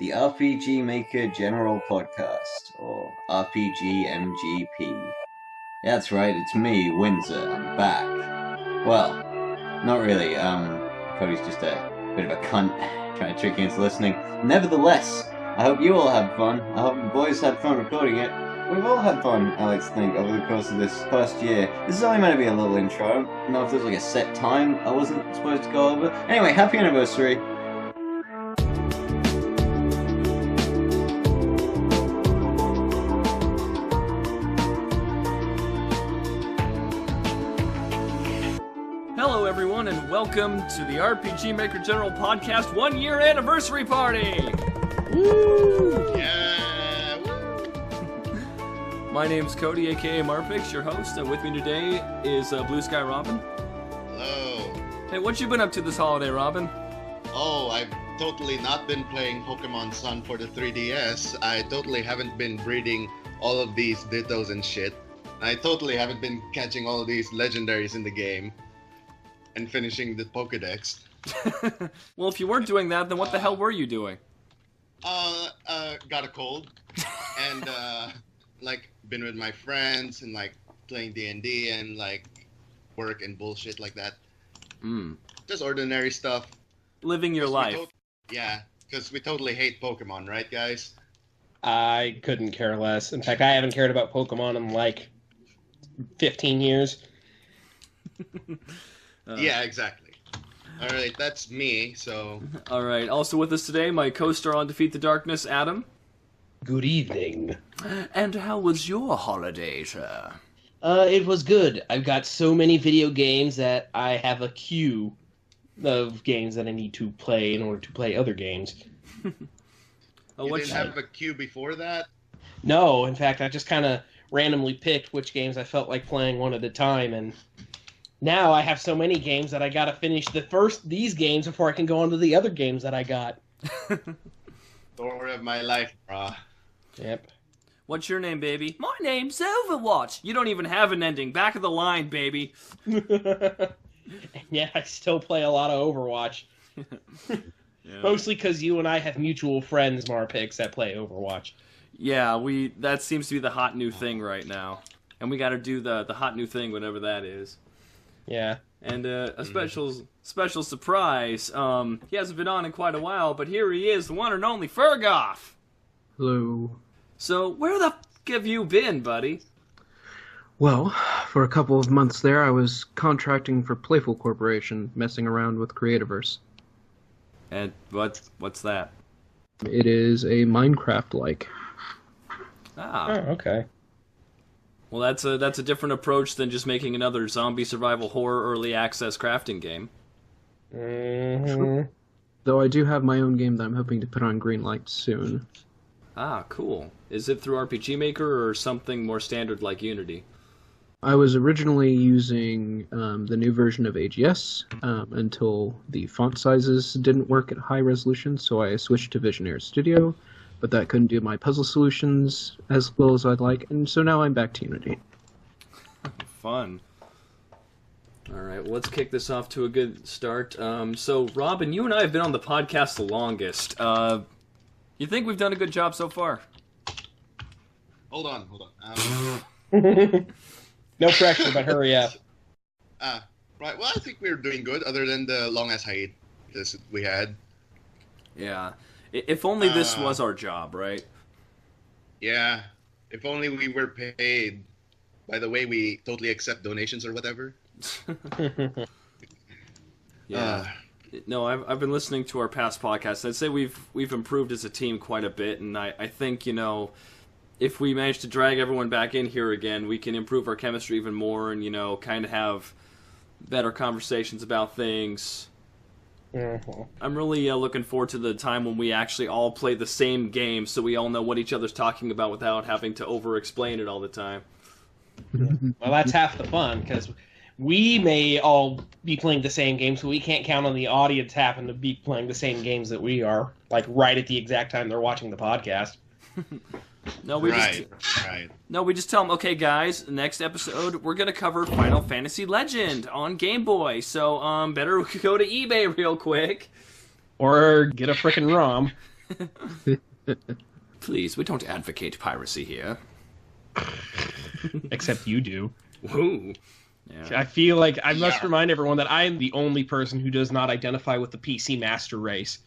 the RPG Maker General Podcast, or rpgmgp. Yeah, that's right, it's me, Windsor, I'm back. Well, not really, Cody's just a bit of a cunt, trying to trick you into listening. Nevertheless, I hope you all had fun, I hope the boys had fun recording it. We've all had fun, I like to think, over the course of this past year. This is only meant to be a little intro. I don't know if there's like a set time I wasn't supposed to go over. Anyway, happy anniversary. Hello everyone and welcome to the RPG Maker General Podcast 1 year anniversary party! Woo! Yeah! My name's Cody, aka Marpix, your host, and with me today is Blue Sky Robyn. Hello. Hey, what you been up to this holiday, Robyn? Oh, I've totally not been playing Pokemon Sun for the 3DS. I totally haven't been breeding all of these Dittos and shit. I totally haven't been catching all of these legendaries in the game and finishing the Pokedex. Well, if you weren't doing that, then what the hell were you doing? Got a cold and been with my friends and playing D&D and work and bullshit like that. Just ordinary stuff. Living your life. Yeah, because we totally hate Pokemon, right, guys? I couldn't care less. In fact, I haven't cared about Pokemon in 15 years. Yeah, exactly. Alright, that's me, so... Alright, also with us today, my co-star on Defeat the Darkness, Adam. Good evening. And how was your holiday, sir? It was good. I've got so many video games that I have a queue of games that I need to play in order to play other games. You didn't have a queue before that? No, in fact, I just kind of randomly picked which games I felt like playing one at a time, and now I have so many games that I gotta finish these games before I can go on to the other games that I got. Story of my life, brah. Yep. What's your name, baby? My name's Overwatch. You don't even have an ending. Back of the line, baby. Yeah, I still play a lot of Overwatch. Yeah. Mostly because you and I have mutual friends, Marpix, that play Overwatch. Yeah, that seems to be the hot new thing right now. And we gotta do the hot new thing, whatever that is. Yeah. And a special surprise. He hasn't been on in quite a while, but here he is, the one and only Firgof. Hello. So, where the f*** have you been, buddy? Well, for a couple of months there, I was contracting for Playful Corporation, messing around with Creativerse. And what's that? It is a Minecraft-like. Ah. Oh, okay. Well, that's a different approach than just making another zombie survival horror early access crafting game. Mm-hmm. Though I do have my own game that I'm hoping to put on Greenlight soon. Ah, cool. Is it through RPG Maker or something more standard like Unity? I was originally using the new version of AGS until the font sizes didn't work at high resolution, so I switched to Visionaire Studio, but that couldn't do my puzzle solutions as well as I'd like, and so now I'm back to Unity. Fun. Alright, well, let's kick this off to a good start. So, Robyn, you and I have been on the podcast the longest. You think we've done a good job so far? Hold on. No pressure, but hurry up. Right, well, I think we're doing good, other than the long-ass hiatus we had. Yeah. If only this was our job, right? Yeah, if only we were paid. By the way, we totally accept donations or whatever. Yeah. No, I've been listening to our past podcasts. I'd say we've improved as a team quite a bit, and I think, if we manage to drag everyone back in here again, we can improve our chemistry even more and, kind of have better conversations about things. Mm-hmm. I'm really looking forward to the time when we actually all play the same game so we all know what each other's talking about without having to over-explain it all the time. Well, that's half the fun, because we may all be playing the same game, so we can't count on the audience having to be playing the same games that we are, right at the exact time they're watching the podcast. No, we just tell them, okay, guys, next episode we're gonna cover Final Fantasy Legend on Game Boy. So, better go to eBay real quick. Or get a frickin' ROM. Please, we don't advocate piracy here. Except you do. Woo. Yeah. I feel like I must remind everyone that I am the only person who does not identify with the PC master race.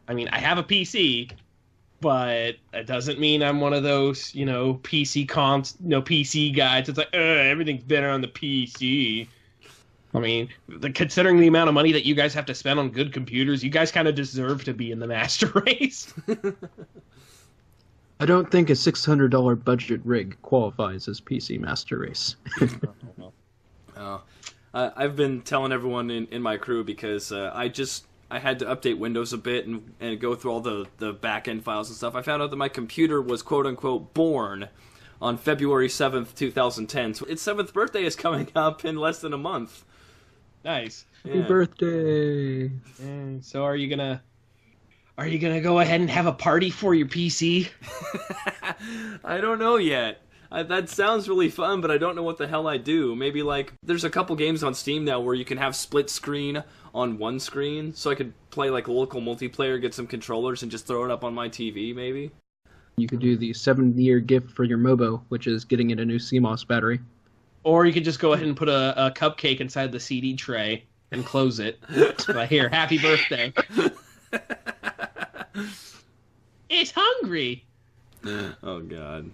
I mean, I have a PC, but it doesn't mean I'm one of those, PC PC guys. It's like, everything's better on the PC. I mean, considering the amount of money that you guys have to spend on good computers, you guys kind of deserve to be in the master race. I don't think a $600 budget rig qualifies as PC Master Race. I've been telling everyone in my crew because I had to update Windows a bit and go through all the back-end files and stuff. I found out that my computer was quote-unquote born on February 7th, 2010. So its 7th birthday is coming up in less than a month. Nice. Happy birthday! And so are you gonna go ahead and have a party for your PC? I don't know yet. That sounds really fun, but I don't know what the hell I do. Maybe, there's a couple games on Steam now where you can have split screen on one screen, so I could play, a local multiplayer, get some controllers, and just throw it up on my TV, maybe? You could do the 7-year gift for your Mobo, which is getting it a new CMOS battery. Or you could just go ahead and put a cupcake inside the CD tray and close it. Here, happy birthday. It's hungry! Oh, God.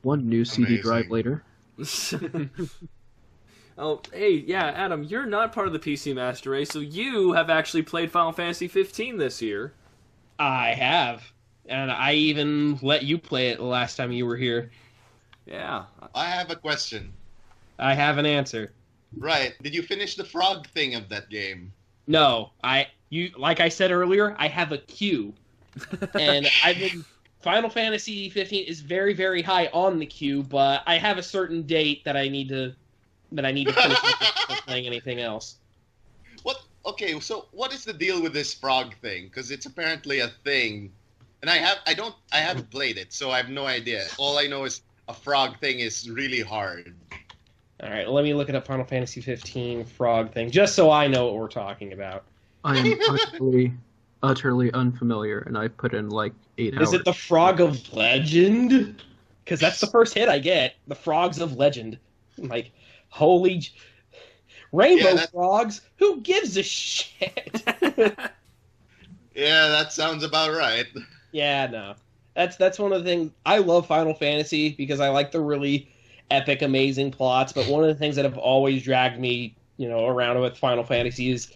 One new CD amazing. drive later. Oh, hey, yeah, Adam, you're not part of the PC Master Race, so you have actually played Final Fantasy 15 this year. I have. And I even let you play it the last time you were here. Yeah. I have a question. I have an answer. Right. Did you finish the frog thing of that game? No, like I said earlier, I have a queue. And Final Fantasy 15 is very, very high on the queue, but I have a certain date that I need to finish before playing anything else. What? Okay, so what is the deal with this frog thing? Because it's apparently a thing, and I haven't played it, so I have no idea. All I know is a frog thing is really hard. All right, let me look at a Final Fantasy 15 frog thing, just so I know what we're talking about. I am utterly unfamiliar, and I put in 8 hours. Is it the Frog of Legend? Because that's the first hit I get. The Frogs of Legend. Holy... Rainbow frogs? Who gives a shit? Yeah, that sounds about right. Yeah, no. That's one of the things... I love Final Fantasy because I like the really epic, amazing plots, but one of the things that have always dragged me, around with Final Fantasy is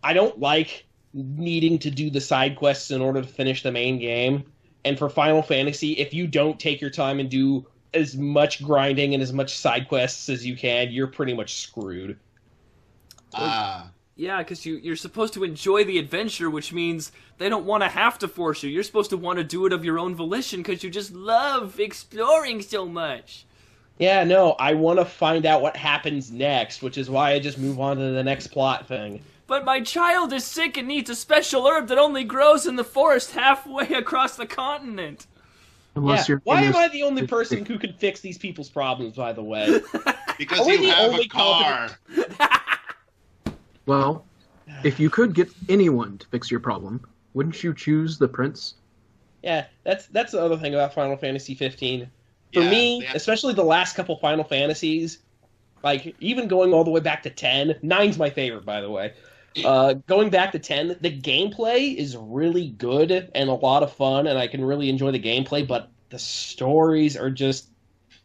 I don't like needing to do the side quests in order to finish the main game. And for Final Fantasy, if you don't take your time and do as much grinding and as much side quests as you can, you're pretty much screwed. Yeah, because you're supposed to enjoy the adventure, which means they don't want to have to force you. You're supposed to want to do it of your own volition because you just love exploring so much. Yeah, no, I want to find out what happens next, which is why I just move on to the next plot thing. But my child is sick and needs a special herb that only grows in the forest halfway across the continent. Unless you're why am I the only person who can fix these people's problems, by the way? Because you have a car. Well, if you could get anyone to fix your problem, wouldn't you choose the prince? Yeah, that's the other thing about Final Fantasy 15. For me, especially the last couple Final Fantasies, even going all the way back to 10, 9's my favorite, by the way. Going back to 10, the gameplay is really good and a lot of fun, and I can really enjoy the gameplay, but the stories are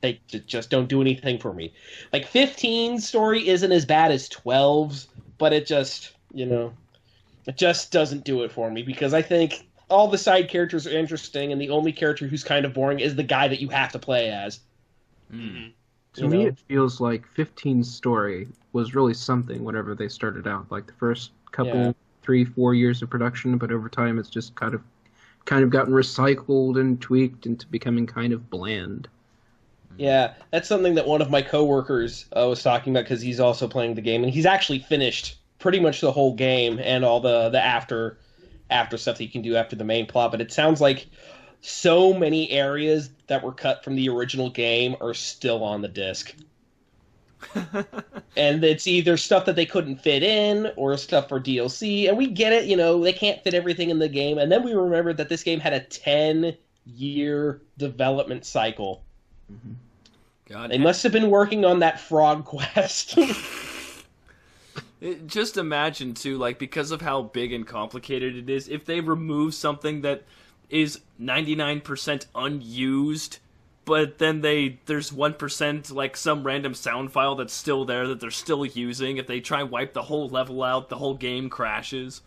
they just don't do anything for me. 15's story isn't as bad as 12's, but it just, it just doesn't do it for me, because I think all the side characters are interesting, and the only character who's kind of boring is the guy that you have to play as. Mm. To me, it feels like 15's story was really something whenever they started out. The first couple, 3-4 years of production, but over time it's just kind of gotten recycled and tweaked into becoming kind of bland. Yeah, that's something that one of my coworkers was talking about, because he's also playing the game, and he's actually finished pretty much the whole game and all the after stuff that you can do after the main plot. But it sounds like so many areas that were cut from the original game are still on the disc. And it's either stuff that they couldn't fit in or stuff for DLC. And we get it, they can't fit everything in the game. And then we remembered that this game had a 10-year development cycle. Mm-hmm. God, they must have been working on that frog quest. Just imagine, too, like, because of how big and complicated it is, if they remove something that is 99% unused, but then there's 1%, like, some random sound file that's still there that they're still using. If they try and wipe the whole level out, the whole game crashes.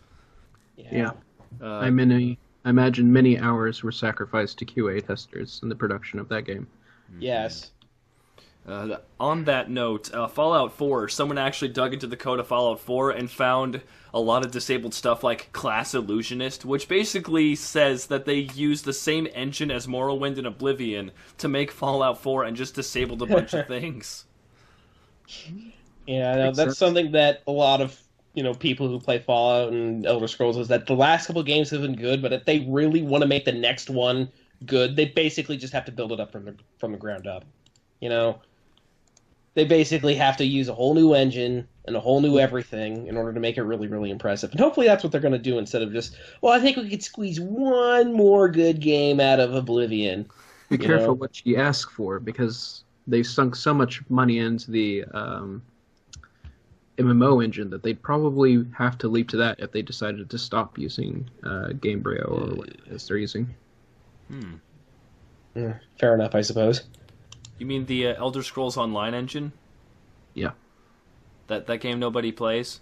Yeah. I imagine many hours were sacrificed to QA testers in the production of that game. Yes. On that note, Fallout 4, someone actually dug into the code of Fallout 4 and found a lot of disabled stuff like Class Illusionist, which basically says that they used the same engine as Morrowind and Oblivion to make Fallout 4 and just disabled a bunch of things. Yeah, that's something that a lot of people who play Fallout and Elder Scrolls is that the last couple games have been good, but if they really want to make the next one good, they basically just have to build it up from the ground up. They basically have to use a whole new engine and a whole new everything in order to make it really, really impressive. And hopefully that's what they're going to do instead of just, I think we could squeeze one more good game out of Oblivion. Be careful what you ask for, because they've sunk so much money into the MMO engine that they'd probably have to leap to that if they decided to stop using Gamebryo or what it is they're using. Yeah, fair enough, I suppose. You mean the Elder Scrolls Online engine? Yeah. That game nobody plays?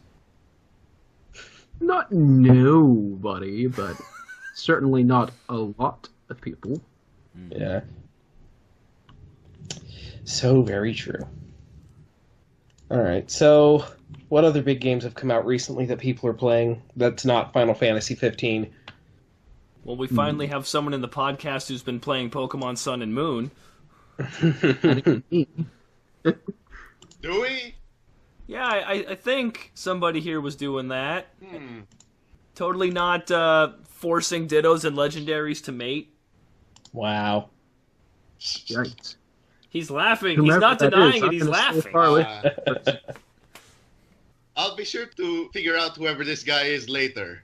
Not nobody, but certainly not a lot of people. Yeah. So very true. Alright, so what other big games have come out recently that people are playing that's not Final Fantasy 15? Well, we finally have someone in the podcast who's been playing Pokemon Sun and Moon. Do we? Yeah, I think somebody here was doing that. Totally not forcing Dittos and Legendaries to mate. Wow. Yikes. He's laughing. Whomever He's not that denying is, it. He's laughing. I'll be sure to figure out whoever this guy is later.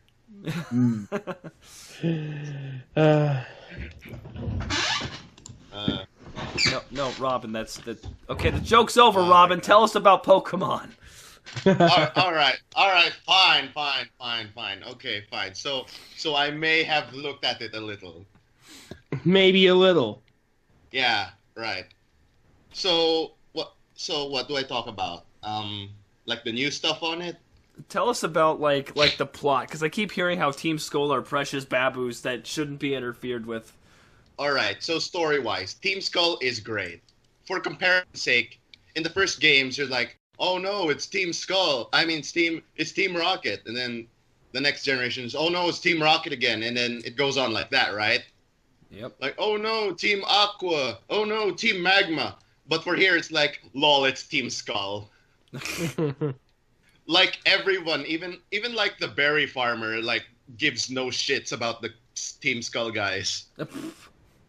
No, Robyn, that's the... Okay, the joke's over, Robyn. Tell us about Pokemon. all right, fine. Okay, fine. So I may have looked at it a little. Maybe a little. Yeah, right. So what do I talk about? Like the new stuff on it? Tell us about like the plot, because I keep hearing how Team Skull are precious baboos that shouldn't be interfered with. All right, so story-wise, Team Skull is great. For comparison's sake, in the first games, you're like, oh no, it's Team Skull. I mean, it's Team Rocket. And then the next generation is, oh no, it's Team Rocket again. And then it goes on like that, right? Yep. Like, oh no, Team Aqua. Oh no, Team Magma. But for here, it's like, lol, it's Team Skull. Like everyone, even like the berry farmer, like gives no shits about the Team Skull guys.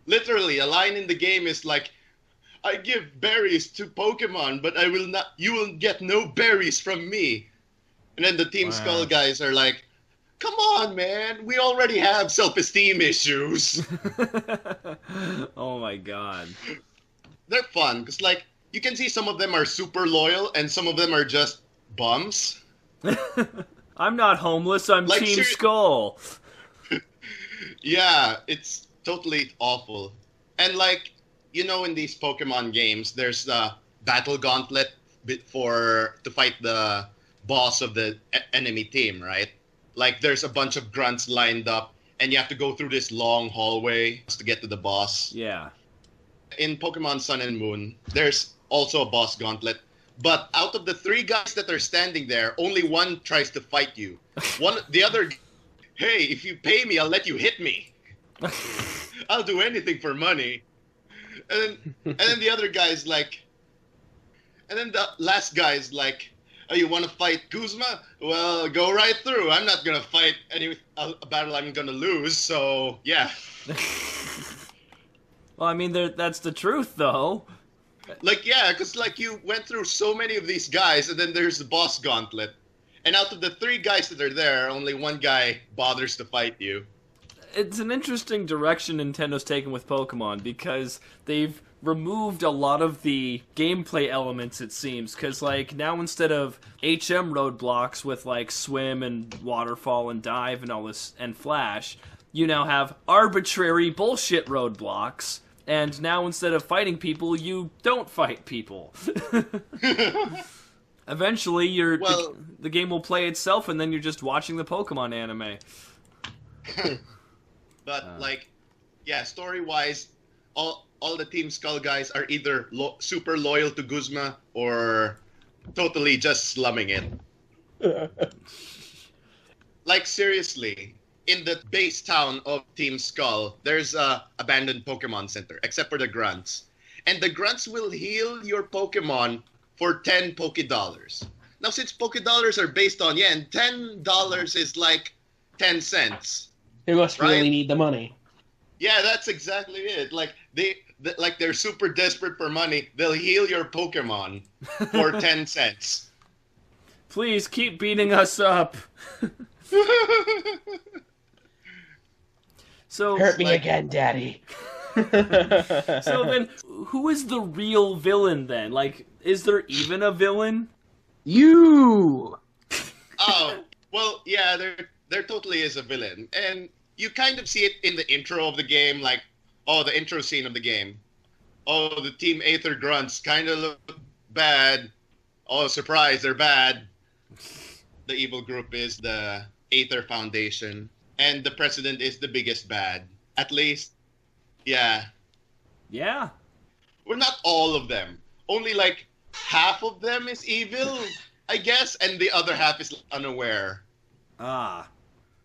Literally, a line in the game is like, I give berries to Pokemon, but you will get no berries from me. And then the Team Skull guys are like, come on, man, we already have self-esteem issues. Oh my god. They're fun, because like, you can see some of them are super loyal, and some of them are just bums. I'm not homeless, I'm Like, Team Skull. Yeah, it's totally awful. And like, in these Pokemon games, there's the battle gauntlet to fight the boss of the enemy team, right? Like, there's a bunch of grunts lined up, and you have to go through this long hallway to get to the boss. Yeah. In Pokemon Sun and Moon, there's also a boss gauntlet. But out of the 3 guys that are standing there, only one tries to fight you. The other, hey, if you pay me, I'll let you hit me. I'll do anything for money. And then the other guy's like, and then the last guy's like, oh, you want to fight Kuzma? Well, go right through. I'm not going to fight a battle I'm going to lose, so yeah. Well, I mean, that's the truth, though. Like, yeah, because like you went through so many of these guys, and then there's the boss gauntlet. And out of the 3 guys that are there, only 1 guy bothers to fight you. It's an interesting direction Nintendo's taken with Pokemon, because they've removed a lot of the gameplay elements, it seems. Because, like, now instead of HM roadblocks with, like, swim and waterfall and dive and all this, and flash, you now have arbitrary bullshit roadblocks. And now instead of fighting people, you don't fight people. Eventually, the game will play itself, and then you're just watching the Pokemon anime. But like, yeah, story-wise, all the Team Skull guys are either super loyal to Guzma or totally just slumming it. Like, seriously, in the base town of Team Skull, there's a abandoned Pokemon Center, except for the Grunts. And the Grunts will heal your Pokemon for 10 Pokédollars. Now, since Pokédollars are based on yen, $10 is like 10 cents. They must really need the money. Yeah, that's exactly it. Like they're super desperate for money. They'll heal your Pokemon for 10 cents. Please keep beating us up. So hurt me again, Daddy. So then, who is the real villain then? Like, is there even a villain? You. Oh, well, yeah, there totally is a villain, and you kind of see it in the intro of the game, like, the intro scene of the game. Oh, the Team Aether Grunts kind of look bad. Oh, surprise, they're bad. The evil group is the Aether Foundation, and the president is the biggest bad. At least, yeah. Yeah. Well, not all of them. Only like half of them is evil, I guess, and the other half is unaware. Ah.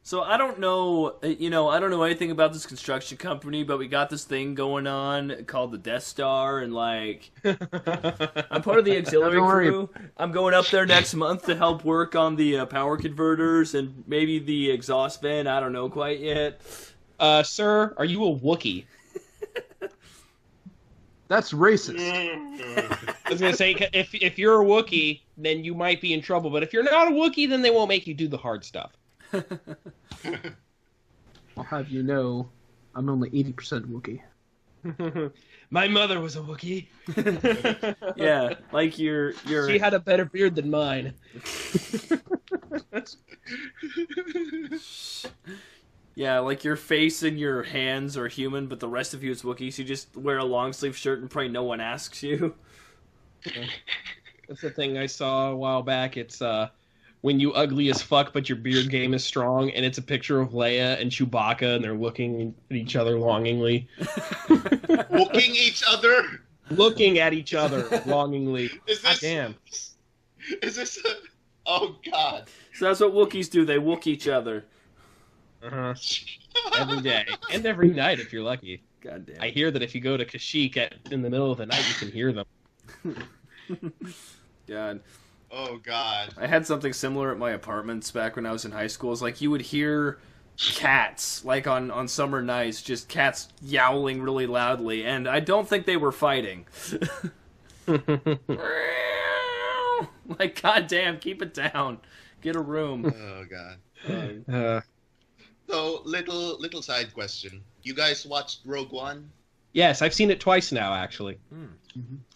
So I don't know, I don't know anything about this construction company, but we got this thing going on called the Death Star, and like, I'm part of the auxiliary crew. I'm going up there next month to help work on the power converters and maybe the exhaust vent. I don't know quite yet. Sir, are you a Wookiee? That's racist. I was gonna say, if you're a Wookiee, then you might be in trouble. But if you're not a Wookiee, then they won't make you do the hard stuff. I'll have you know, I'm only 80% Wookiee. My mother was a Wookiee. Yeah, like you're. She had a better beard than mine. Yeah, like your face and your hands are human, but the rest of you is Wookiee, so you just wear a long sleeve shirt and pray no one asks you. That's the thing I saw a while back. It's when you ugly as fuck, but your beard game is strong, and it's a picture of Leia and Chewbacca, and they're looking at each other longingly. Looking each other? Looking at each other longingly. Is this... God damn. Is this... Oh, God. So that's what Wookiees do, they wook each other. Uh-huh. Every day. And every night, if you're lucky. God damn. I hear that if you go to Kashyyyk in the middle of the night, you can hear them. God. Oh, God. I had something similar at my apartments back when I was in high school. It's like you would hear cats, like on summer nights, just cats yowling really loudly, and I don't think they were fighting. Like, goddamn, keep it down. Get a room. Oh, God. So, little side question. You guys watched Rogue One? Yes, I've seen it twice now, actually.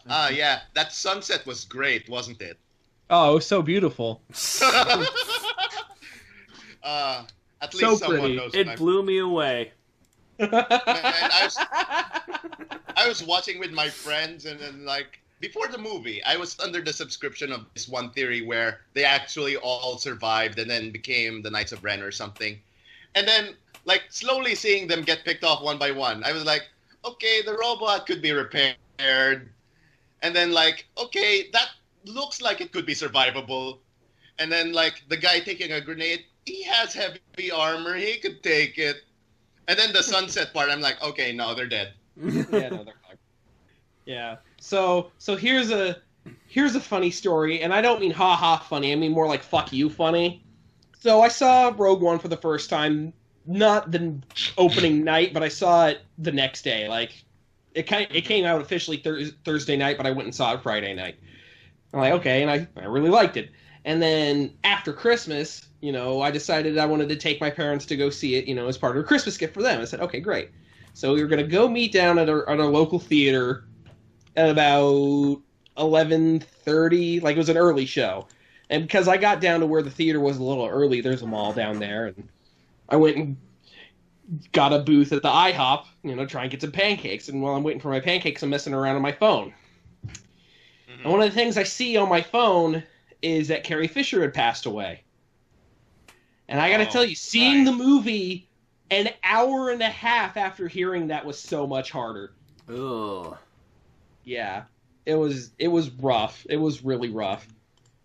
Yeah. That sunset was great, wasn't it? Oh, it was so beautiful. At least someone pretty. knows. It blew me away. Man, I was watching with my friends, and then, like, before the movie, I was under the subscription of this one theory where they actually all survived and then became the Knights of Ren or something. And then, like, slowly seeing them get picked off one by one, I was like, okay, the robot could be repaired. And then, like, okay, that looks like it could be survivable. And then, like, the guy taking a grenade, he has heavy armor, he could take it. And then the sunset part, I'm like, okay, no, they're dead. Yeah, no, they're fine. Yeah. So here's a funny story, and I don't mean ha-ha funny, I mean more like fuck you funny. So I saw Rogue One for the first time, not the opening night, but I saw it the next day, like It came out officially Thursday night, but I went and saw it Friday night. I'm like, okay, and I really liked it. And then after Christmas, I decided I wanted to take my parents to go see it, as part of a Christmas gift for them. I said, okay, great. So we were going to go meet down at our local theater at about 11:30. Like, it was an early show. And because I got down to where the theater was a little early, there's a mall down there, and I went and got a booth at the IHOP, try and get some pancakes. And while I'm waiting for my pancakes, I'm messing around on my phone. Mm-hmm. And one of the things I see on my phone is that Carrie Fisher had passed away. And I got to tell you, seeing the movie an hour and a half after hearing that was so much harder. Ugh. Yeah, it was rough. It was really rough.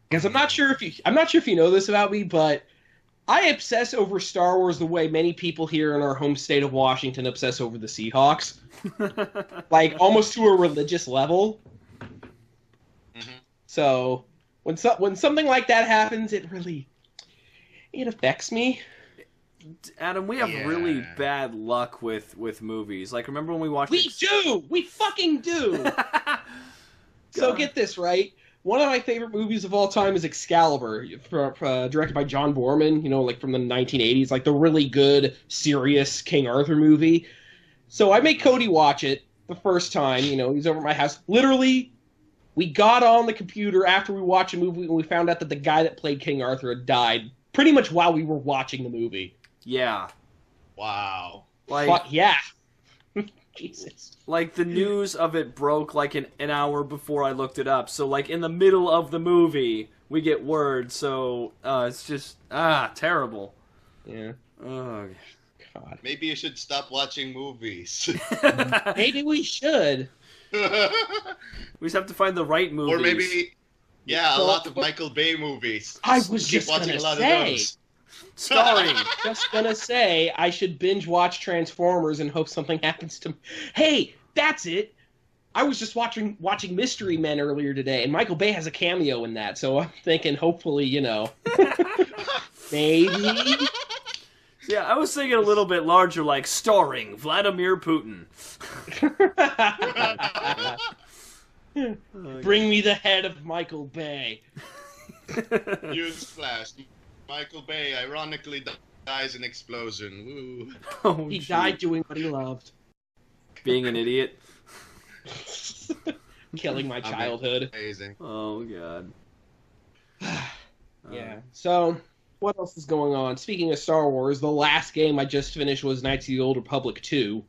Because I'm not sure if you know this about me, but I obsess over Star Wars the way many people here in our home state of Washington obsess over the Seahawks. Like, almost to a religious level. Mm-hmm. So, when something like that happens, it affects me. Adam, we have really bad luck with movies. Like, remember when we watched... We fucking do! So get this, right? One of my favorite movies of all time is Excalibur, directed by John Boorman, like from the 1980s, like the really good, serious King Arthur movie. So I made Cody watch it the first time, he's over at my house. Literally, we got on the computer after we watched a movie and we found out that the guy that played King Arthur had died pretty much while we were watching the movie. Yeah. Wow. Fuck yeah. Jesus. Like, the news of it broke like an hour before I looked it up. So, like, in the middle of the movie, we get word. So, it's just, terrible. Yeah. Oh, God. Maybe you should stop watching movies. Maybe we should. We just have to find the right movies. Or maybe, a lot of Michael Bay movies. I was just watching gonna a lot say. of those. Starring. Just gonna say, I should binge watch Transformers and hope something happens to me. Hey, that's it. I was just watching Mystery Men earlier today, and Michael Bay has a cameo in that, so I'm thinking hopefully, maybe. Yeah, I was thinking a little bit larger, like starring Vladimir Putin. Bring me the head of Michael Bay. Newsflash. Michael Bay ironically dies in explosion. Woo. Oh, he died doing what he loved. Being an idiot. Killing my childhood. Amazing. Oh, God. Yeah. So, what else is going on? Speaking of Star Wars, the last game I just finished was Knights of the Old Republic 2.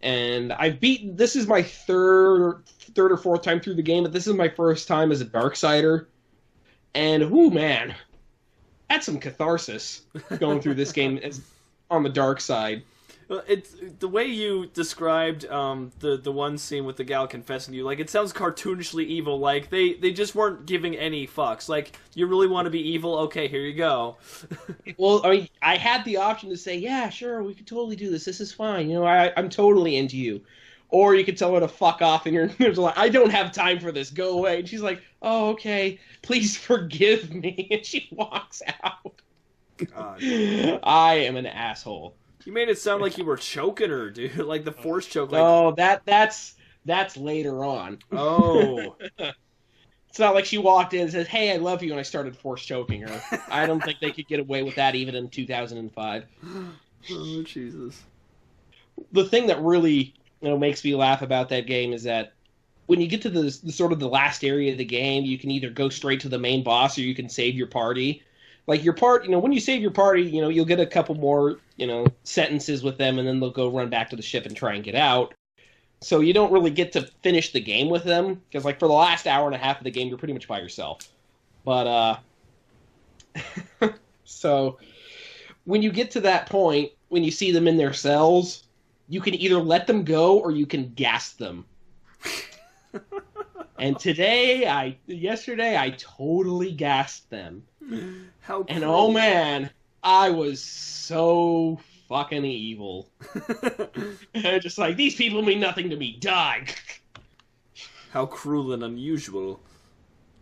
And this is my third or fourth time through the game, but this is my first time as a Darksider. And, man, that's some catharsis going through this game on the dark side. Well, it's the way you described the one scene with the gal confessing to you. Like, it sounds cartoonishly evil. Like they just weren't giving any fucks. Like, you really want to be evil? Okay, here you go. Well, I mean, I had the option to say, yeah, sure, we could totally do this. This is fine. I'm totally into you. Or you could tell her to fuck off, and you're like, I don't have time for this. Go away. And she's like, oh, okay. Please forgive me. And she walks out. God. I am an asshole. You made it sound like you were choking her, dude. Like the force choke. Like... Oh, that's later on. Oh. It's not like she walked in and said, hey, I love you, and I started force choking her. I don't think they could get away with that even in 2005. Oh, Jesus. The thing that really makes me laugh about that game is that when you get to the sort of the last area of the game, you can either go straight to the main boss or you can save your party. Like your when you save your party, you'll get a couple more, sentences with them, and then they'll go run back to the ship and try and get out. So you don't really get to finish the game with them, because like for the last hour and a half of the game, you're pretty much by yourself. But so when you get to that point, when you see them in their cells, you can either let them go or you can gas them. And yesterday, I totally gassed them. How cool. And oh man, I was so fucking evil. Just like, these people mean nothing to me. Die. How cruel and unusual.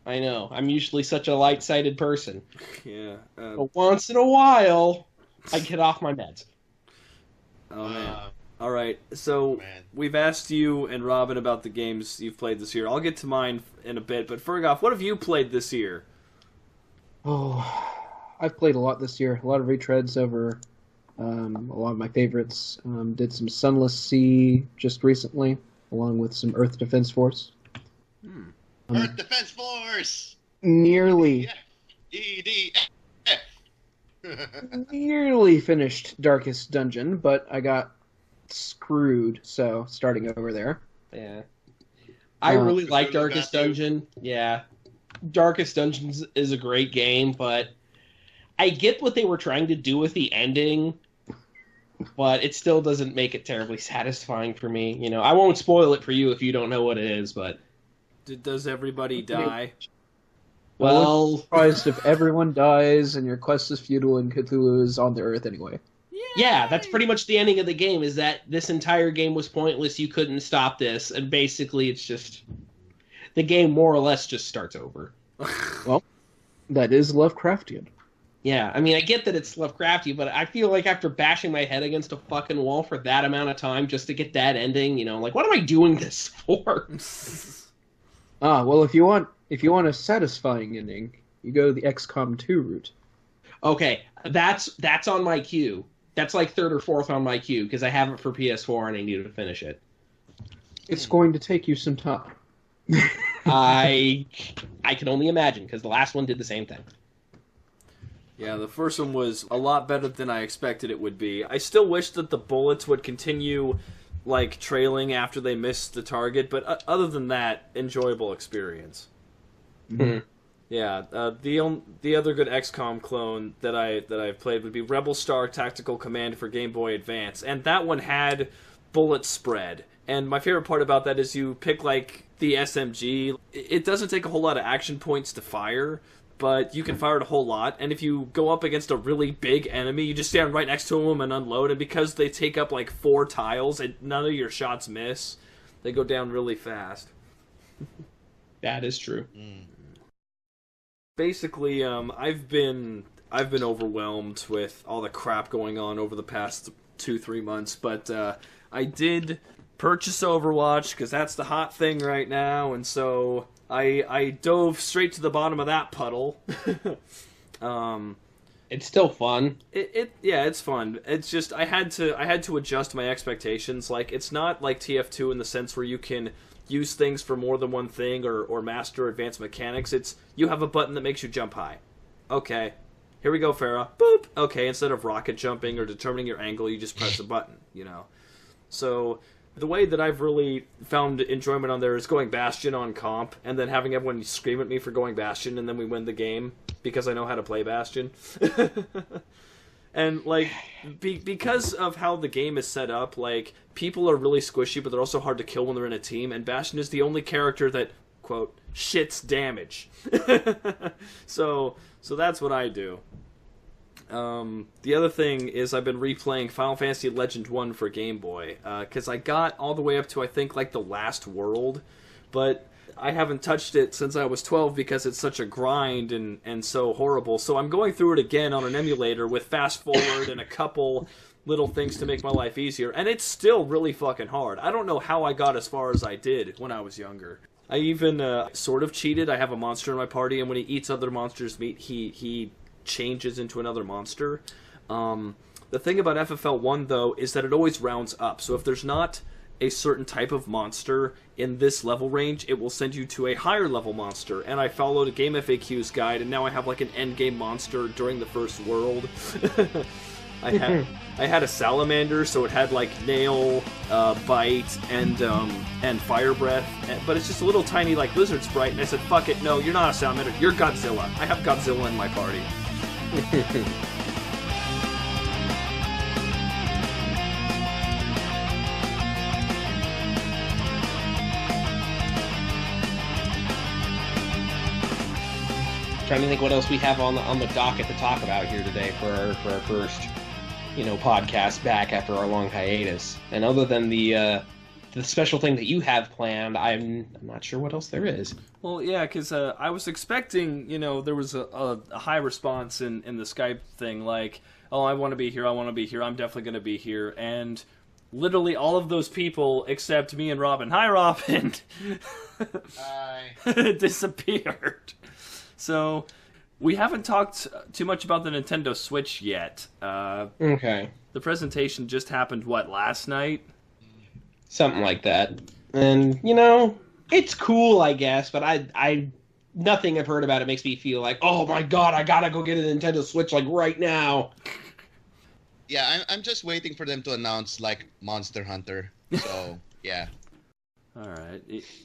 I know. I'm usually such a light-sided person. Yeah. But once in a while, I get off my meds. Oh man. All right, so Man. we've asked you and Robyn about the games you've played this year. I'll get to mine in a bit, but Firgof, what have you played this year? Oh, I've played a lot this year. A lot of retreads over a lot of my favorites. Did some Sunless Sea just recently, along with some Earth Defense Force. Earth Defense Force! Nearly, EDF! nearly finished Darkest Dungeon, but I got screwed, so starting over there. Yeah. I really like Cthulhu Darkest got you. Dungeon. Yeah. Darkest Dungeons is a great game, but I get what they were trying to do with the ending, but it still doesn't make it terribly satisfying for me. You know, I won't spoil it for you if you don't know what it is, but Does everybody die? well, Surprised if everyone dies and your quest is futile and Cthulhu is on the Earth anyway. yeah, that's pretty much the ending of the game, is that this entire game was pointless, you couldn't stop this, and basically it's just the game more or less just starts over. That is Lovecraftian. Yeah, I mean, I get that it's Lovecrafty, but I feel like after bashing my head against a fucking wall for that amount of time just to get that ending, you know, like, what am I doing this for? Well, if you want a satisfying ending, you go the XCOM 2 route. Okay, that's on my queue. That's like third or fourth on my queue, because I have it for PS4 and I need to finish it. It's going to take you some time. I can only imagine, because the last one did the same thing. Yeah, the first one was a lot better than I expected it would be. I still wish that the bullets would continue, like, trailing after they missed the target, but other than that, enjoyable experience. Mhm. Yeah, the other good XCOM clone that I've played would be Rebel Star Tactical Command for Game Boy Advance, and that one had bullet spread. And my favorite part about that is you pick, like, the SMG. It doesn't take a whole lot of action points to fire, but you can fire it a whole lot, and if you go up against a really big enemy, you just stand right next to them and unload, and because they take up, like, 4 tiles and none of your shots miss, they go down really fast. That is true. Basically, I've been overwhelmed with all the crap going on over the past 2-3 months, but I did purchase Overwatch because that's the hot thing right now, and so I dove straight to the bottom of that puddle. It's still fun. Yeah, it's fun. It's just I had to adjust my expectations. Like, it's not like TF2 in the sense where you can use things for more than one thing or master advanced mechanics. It's you have a button that makes you jump high. Okay, here we go, Farah. Boop. Okay, instead of rocket jumping or determining your angle, you just press a button, you know. So the way that I've really found enjoyment on there is going Bastion on comp and then having everyone scream at me for going Bastion, and then we win the game because I know how to play Bastion. And, like, because of how the game is set up, like, people are really squishy, but they're also hard to kill when they're in a team, and Bastion is the only character that, quote, shits damage. So that's what I do. The other thing is I've been replaying Final Fantasy Legend 1 for Game Boy, because I got all the way up to, I think, like, the last world, but I haven't touched it since I was 12 because it's such a grind and so horrible. So I'm going through it again on an emulator with fast forward and a couple little things to make my life easier. And it's still really fucking hard. I don't know how I got as far as I did when I was younger. I even sort of cheated. I have a monster in my party, and when he eats other monsters' meat, he changes into another monster. The thing about FFL 1, though, is that it always rounds up. So if there's not a certain type of monster in this level range, it will send you to a higher level monster. And I followed a Game FAQ's guide, and now I have like an end game monster during the first world. I had a salamander, so it had like nail, bite, and fire breath. But it's just a little tiny like lizard sprite. And I said, "Fuck it, no, you're not a salamander. You're Godzilla. I have Godzilla in my party." Trying to think what else we have on the docket to talk about here today for our first, podcast back after our long hiatus. And other than the special thing that you have planned, I'm not sure what else there is. Well, yeah, because I was expecting, there was a high response in the Skype thing, like, oh, I want to be here, I'm definitely going to be here, and literally all of those people except me and Robyn. Hi, Robyn. Hi. Disappeared. So we haven't talked too much about the Nintendo Switch yet. Okay. The presentation just happened, last night? Something like that. And, it's cool, I guess, but I nothing I've heard about it makes me feel like, oh my god, I gotta go get a Nintendo Switch, right now. Yeah, I'm just waiting for them to announce, Monster Hunter. So, yeah. Alright.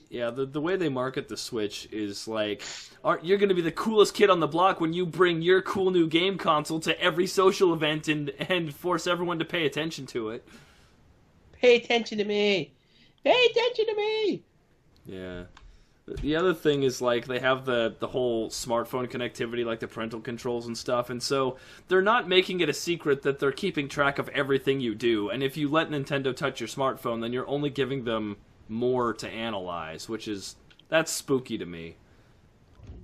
Yeah, the way they market the Switch is you're going to be the coolest kid on the block when you bring your cool new game console to every social event and force everyone to pay attention to it. Pay attention to me! Pay attention to me! Yeah. The other thing is, they have the whole smartphone connectivity, the parental controls and stuff, and so they're not making it a secret that they're keeping track of everything you do, and if you let Nintendo touch your smartphone, then you're only giving them more to analyze, that's spooky to me.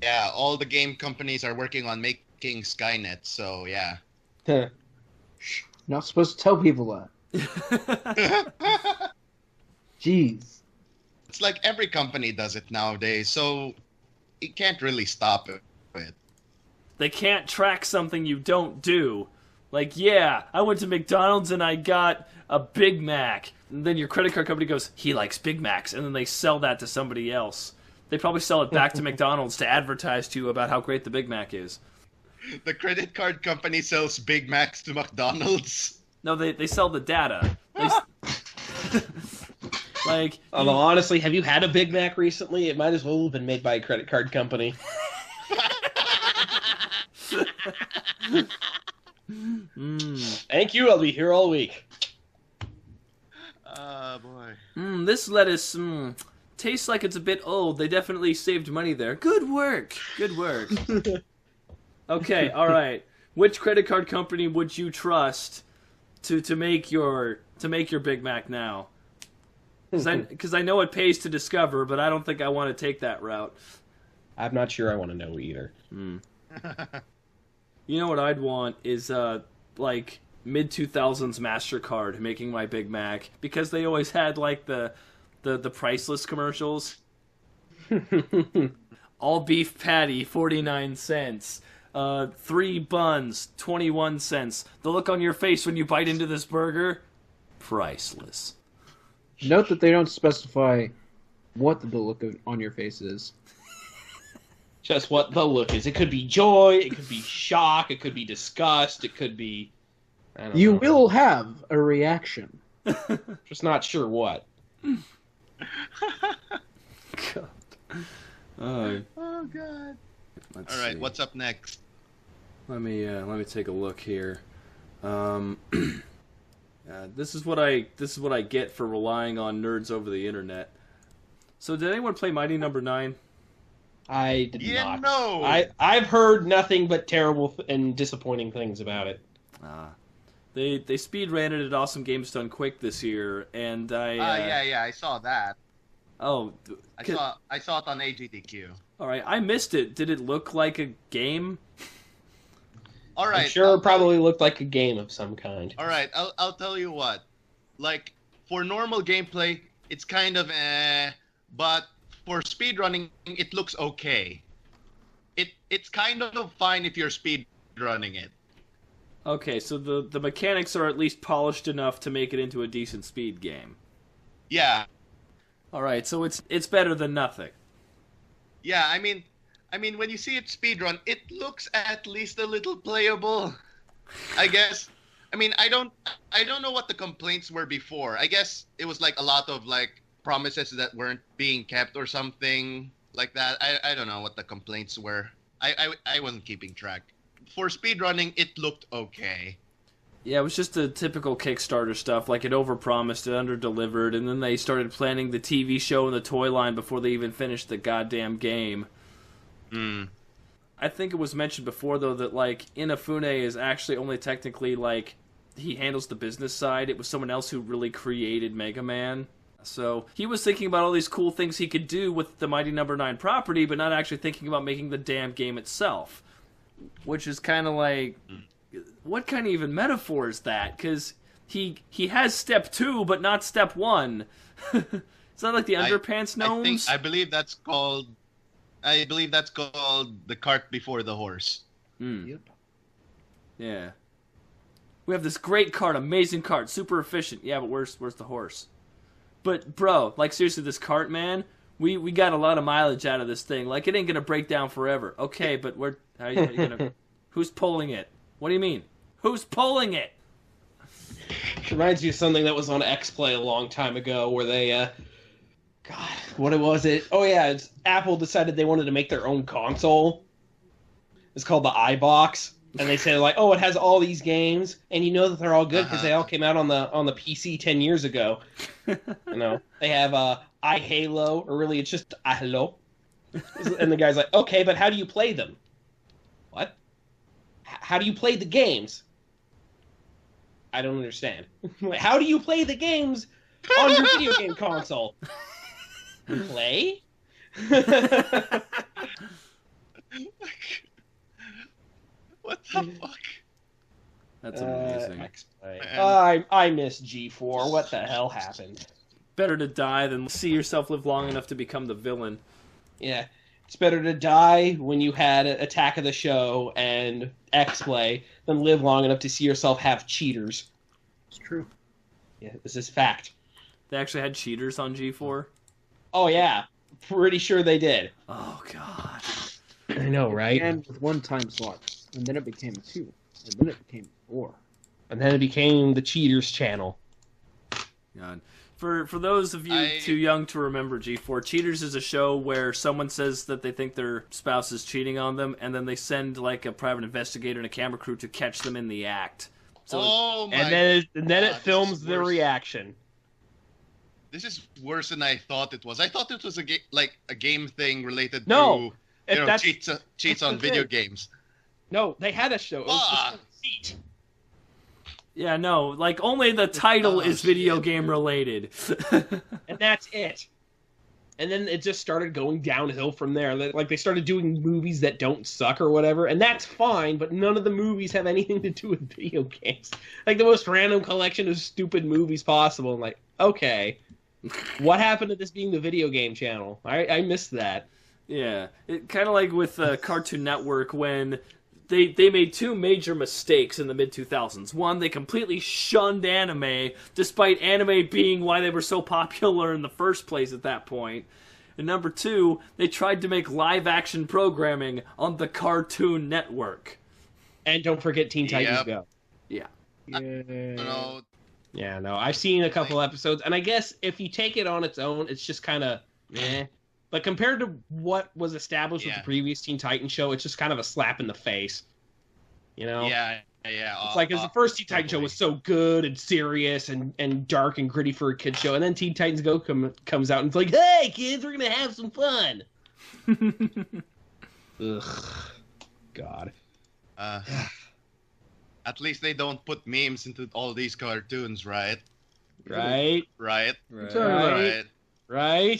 Yeah, all the game companies are working on making Skynet, so yeah. Not supposed to tell people that. Jeez. It's like every company does it nowadays, so you can't really stop it. They can't track something you don't do. Yeah, I went to McDonald's and I got a Big Mac. And then your credit card company goes, he likes Big Macs, and then they sell that to somebody else. They probably sell it back to McDonald's to advertise to you about how great the Big Mac is. The credit card company sells Big Macs to McDonald's? No, they sell the data. Although, honestly, have you had a Big Mac recently? It might as well have been made by a credit card company. Thank you, I'll be here all week. Boy. This lettuce tastes like it's a bit old. They definitely saved money there. Good work. Good work. Okay, all right. Which credit card company would you trust to make your Big Mac now? Because I know it pays to discover, but I don't think I want to take that route. I'm not sure I want to know either. You know what I'd want is mid-2000s MasterCard making my Big Mac, because they always had the priceless commercials. All beef patty, 49 cents. 3 buns, 21 cents. The look on your face when you bite into this burger, priceless. Note that they don't specify what the look on your face is. Just what the look is. It could be joy, it could be shock, it could be disgust, it could be... You will have a reaction. Just not sure what. God. Oh God. All right, what's up next? Let me take a look here. This is what I get for relying on nerds over the internet. So, did anyone play Mighty Number 9? I did not. No. I've heard nothing but terrible and disappointing things about it. They speed ran it at Awesome Games Done Quick this year, and yeah, I saw that. Oh, I saw it on AGDQ. All right, I missed it. Did it look like a game? All right, I'm sure it probably looked like a game of some kind. All right, I'll tell you what. For normal gameplay, it's kind of but for speedrunning, it looks okay. It's kind of fine if you're speedrunning it. Okay, so the mechanics are at least polished enough to make it into a decent speed game. Yeah. All right, so it's better than nothing. Yeah, I mean, when you see it speedrun, it looks at least a little playable, I guess. I mean, I don't know what the complaints were before. I guess it was a lot of promises that weren't being kept or something like that. I don't know what the complaints were. I wasn't keeping track. For speedrunning, it looked okay. Yeah, it was just the typical Kickstarter stuff. It overpromised, it underdelivered, and then they started planning the TV show and the toy line before they even finished the goddamn game. I think it was mentioned before, though, that, Inafune is actually only technically, he handles the business side. It was someone else who really created Mega Man. So he was thinking about all these cool things he could do with the Mighty Number 9 property, but not actually thinking about making the damn game itself. Which is kind of what kind of even metaphor is that? Because he has step 2, but not step 1. It's not like the underpants gnomes. I believe that's called the cart before the horse. Yep. Yeah. We have this great cart, amazing cart, super efficient. Yeah, but where's the horse? But bro, like seriously, this cart, man, we got a lot of mileage out of this thing. Like it ain't gonna break down forever. Okay, but how are you gonna? Who's pulling it? What do you mean? Who's pulling it? It reminds me of something that was on X-Play a long time ago, where they, God, what was it? Oh yeah, Apple decided they wanted to make their own console. It's called the iBox, and they said like, oh, it has all these games, and you know that they're all good because they all came out on the PC 10 years ago. You know, they have iHalo, or really it's just iHalo, and the guy's like, okay, but how do you play them? What? How do you play the games? I don't understand. How do you play the games on your video game console? Play? What the fuck? That's amazing. I miss G4. What the hell happened? Better to die than see yourself live long enough to become the villain. Yeah. It's better to die when you had Attack of the Show and X-Play than live long enough to see yourself have cheaters. It's true. Yeah, this is fact. They actually had cheaters on G4? Oh, yeah. Pretty sure they did. Oh, God. I know, right? And with 1 time slot. And then it became 2. And then it became 4. And then it became the Cheaters channel. God. For those of you too young to remember G4, Cheaters is a show where someone says that they think their spouse is cheating on them, and then they send like a private investigator and a camera crew to catch them in the act. So and then it films the reaction. This is worse than I thought it was. I thought it was a game thing related to cheats on video games. No, they had a show. It was just a seat. Yeah, no, like only the title is video game related. And that's it. And then it just started going downhill from there. Like they started doing movies that don't suck or whatever, and that's fine, but none of the movies have anything to do with video games. Like the most random collection of stupid movies possible. I'm like, okay. What happened to this being the video game channel? I missed that. Yeah. It kind of like with Cartoon Network when They made 2 major mistakes in the mid-2000s. One, they completely shunned anime, despite anime being why they were so popular in the first place at that point. And number 2, they tried to make live-action programming on the Cartoon Network. And don't forget Teen Titans Go. Yeah. Yeah, no, I've seen a couple episodes, and I guess if you take it on its own, it's just kind of eh. But compared to what was established with the previous Teen Titans show, it's just kind of a slap in the face. You know? Yeah. It's like, as the first Teen Titans show was so good and serious and dark and gritty for a kid's show, and then Teen Titans Go comes out and it's like, hey, kids, we're going to have some fun. Ugh. God. At least they don't put memes into all these cartoons, right? Right? Right?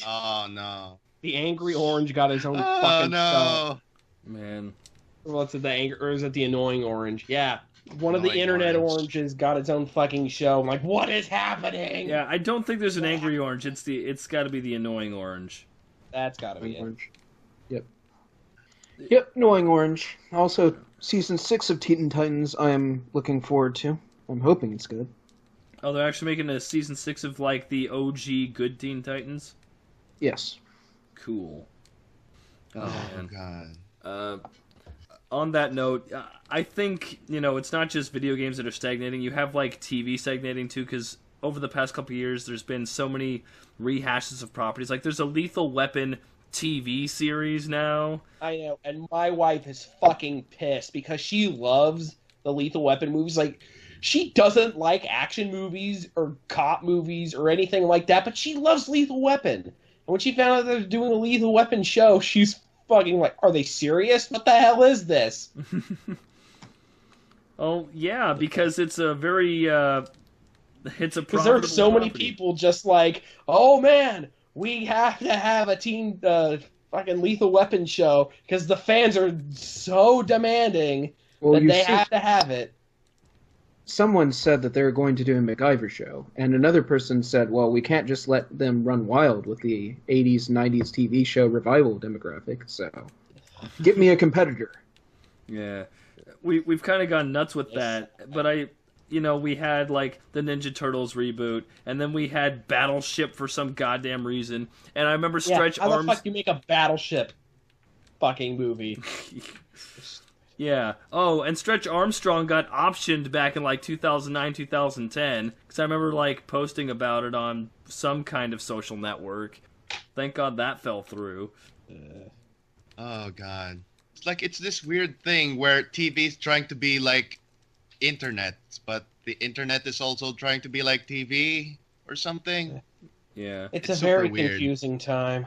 Oh, no. The Angry Orange got his own fucking show. Man. What's it, the angry, or is it the Annoying Orange? Yeah. One of the internet oranges got its own fucking show. I'm like, what is happening? Yeah, I don't think there's an Angry Orange. It's got to be the Annoying Orange. That's got to be Orange. Yep, Annoying Orange. Also, Season 6 of Teen Titans I am looking forward to. I'm hoping it's good. Oh, they're actually making a Season 6 of, like, the OG good Teen Titans? Yes. Cool. Oh man. God. On that note, I think, it's not just video games that are stagnating. You have, like, TV stagnating, too, because over the past couple of years, there's been so many rehashes of properties. Like, there's a Lethal Weapon TV series now. I know, and my wife is fucking pissed because she loves the Lethal Weapon movies. Like, she doesn't like action movies or cop movies or anything like that, but she loves Lethal Weapon. And when she found out they're doing a Lethal Weapon show, she's fucking like, are they serious? What the hell is this? Oh, yeah, because it's a very, it's a profitable because there are so many people just like, oh man, we have to have a teen fucking Lethal Weapon show because the fans are so demanding that they have to have it. someone said that they were going to do a MacGyver show, and another person said, well, we can't just let them run wild with the 80s, 90s TV show revival demographic, so get me a competitor. Yeah. We've kind of gone nuts with that, but we had, like, the Ninja Turtles reboot, and then we had Battleship for some goddamn reason, and I remember Stretch Arms... How the fuck do you make a Battleship fucking movie? Yeah. Oh, and Stretch Armstrong got optioned back in, like, 2009, 2010, because I remember, like, posting about it on some kind of social network. Thank God that fell through. Oh, God. It's this weird thing where TV's trying to be like internet, but the internet is also trying to be like TV or something. Yeah. It's a very confusing time.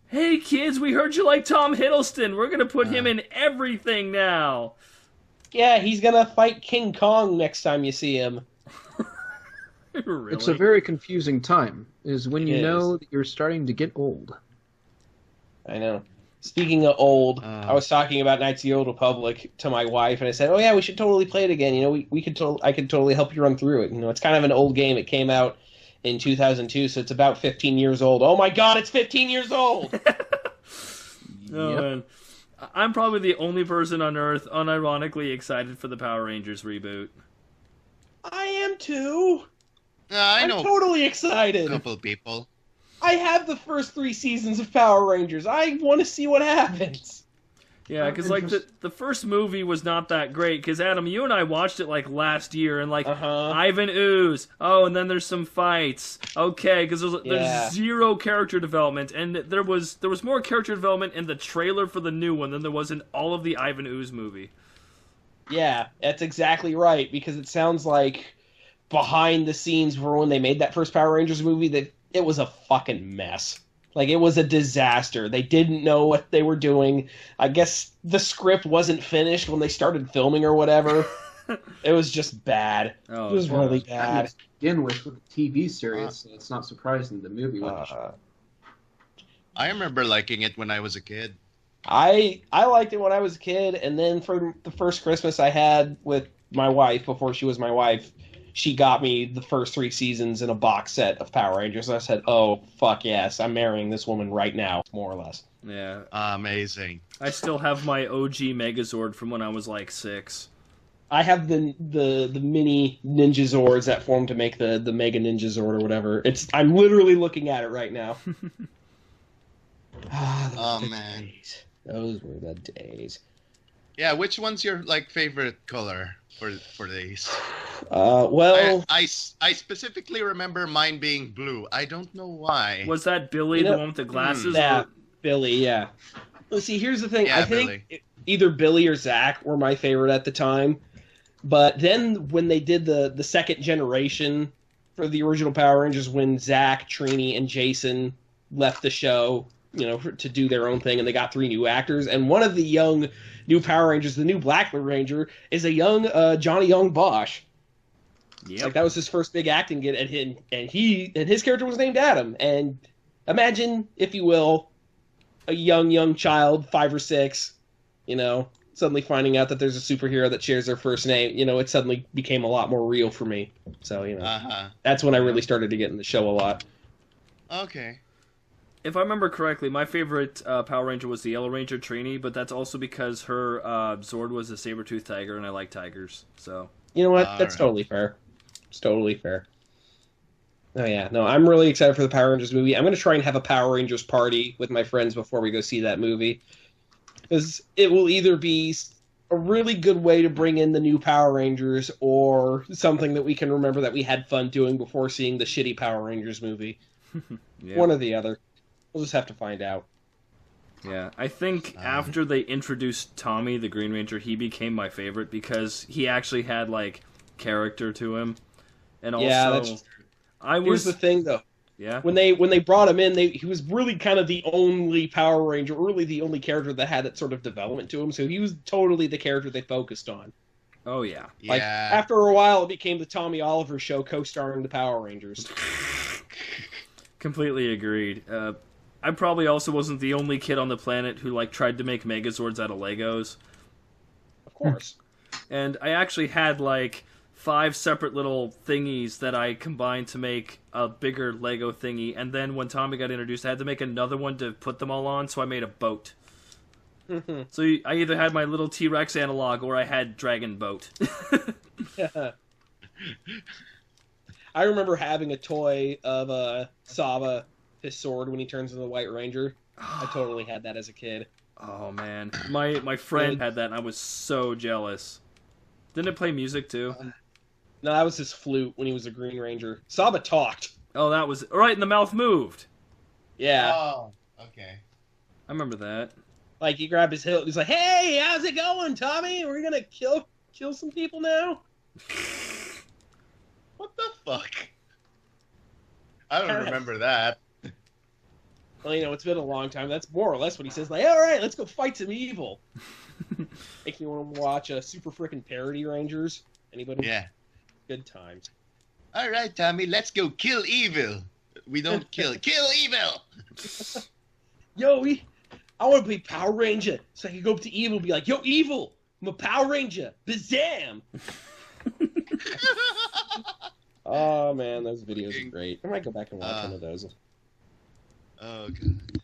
Hey kids, we heard you like Tom Hiddleston. We're gonna put him in everything now. Yeah, he's gonna fight King Kong next time you see him. Really? It's a very confusing time, is when you know that you're starting to get old. I know. Speaking of old, I was talking about Knights of the Old Republic to my wife, and I said, "Oh yeah, we should totally play it again. You know, we could. I could totally help you run through it. You know, it's kind of an old game. It came out in 2002, so it's about 15 years old. Oh my God, it's 15 years old! Man. I'm probably the only person on Earth unironically excited for the Power Rangers reboot. I am too. I'm totally excited. A couple people. I have the first 3 seasons of Power Rangers. I want to see what happens. Yeah, because like the first movie was not that great. Because Adam, you and I watched it like last year, and like Ivan Ooze. Oh, and then there's some fights. Okay, because there's zero character development, and there was more character development in the trailer for the new one than there was in all of the Ivan Ooze movie. Yeah, that's exactly right. Because it sounds like behind the scenes for when they made that first Power Rangers movie, that it was a fucking mess. Like, it was a disaster. They didn't know what they were doing. I guess the script wasn't finished when they started filming or whatever. It was just bad. It was really bad. To begin with the TV series, so it's not surprising the movie was. I remember liking it when I was a kid. I liked it when I was a kid, and then for the first Christmas I had with my wife, before she was my wife, she got me the first 3 seasons in a box set of Power Rangers. And I said, oh, fuck yes, I'm marrying this woman right now, more or less. Yeah. Amazing. I still have my OG Megazord from when I was like 6. I have the mini Ninja Zords that form to make the Mega Ninja Zord or whatever. I'm literally looking at it right now. Man. Days. Those were the days. Yeah, which one's your favorite color for these? Well, I specifically remember mine being blue. I don't know why. Was that Billy, the one with the glasses? Yeah, Billy. Yeah. Well, see, here's the thing. Yeah, I think either Billy or Zach were my favorite at the time. But then when they did the second generation for the original Power Rangers, when Zach, Trini, and Jason left the show, to do their own thing, and they got 3 new actors, and one of the young new Power Rangers, the new Black Ranger, is a young Johnny Young Bosch. Yep. That was his first big acting gig, and his character was named Adam. And imagine, if you will, a young child, 5 or 6, suddenly finding out that there's a superhero that shares their first name. It suddenly became a lot more real for me. So that's when I really started to get in the show a lot. Okay. If I remember correctly, my favorite Power Ranger was the Yellow Ranger, Trini, but that's also because her Zord was a saber-toothed tiger, and I like tigers. So you know what? That's totally fair. It's totally fair. Oh yeah, no, I'm really excited for the Power Rangers movie. I'm going to try and have a Power Rangers party with my friends before we go see that movie, because it will either be a really good way to bring in the new Power Rangers, or something that we can remember that we had fun doing before seeing the shitty Power Rangers movie. Yeah. One or the other. We'll just have to find out. Yeah, I think after they introduced Tommy, the Green Ranger, he became my favorite because he actually had, character to him. And also, here's the thing, though. Yeah? When they brought him in, he was really kind of the only Power Ranger, really the only character that had that sort of development to him, so he was totally the character they focused on. Oh, yeah. After a while, it became the Tommy Oliver show co-starring the Power Rangers. Completely agreed. I probably also wasn't the only kid on the planet who tried to make Megazords out of Legos. Of course. And I actually had 5 separate little thingies that I combined to make a bigger Lego thingy, and then when Tommy got introduced, I had to make another one to put them all on, so I made a boat. So I either had my little T-Rex analog or I had Dragon Boat. I remember having a toy of Saba, his sword, when he turns into the White Ranger. I totally had that as a kid. Oh, man. My friend had that, and I was so jealous. Didn't it play music, too? No, that was his flute when he was a Green Ranger. Saba talked. Oh, that was... Right, and the mouth moved. Yeah. Oh, okay. I remember that. Like, he grabbed his hilt, he's like, "Hey, how's it going, Tommy? Are we gonna kill some people now?" What the fuck? I don't remember that. Well, it's been a long time. That's more or less what he says. Like, all right, let's go fight some evil. Make you want to watch a super freaking parody Rangers? Anybody? Yeah. Good times. All right, Tommy, let's go kill evil. We don't kill evil. Yo, I want to be Power Ranger, so I can go up to evil and be like, "Yo, evil, I'm a Power Ranger, bazam!" Oh man, those videos are great. I might go back and watch one of those. Oh god.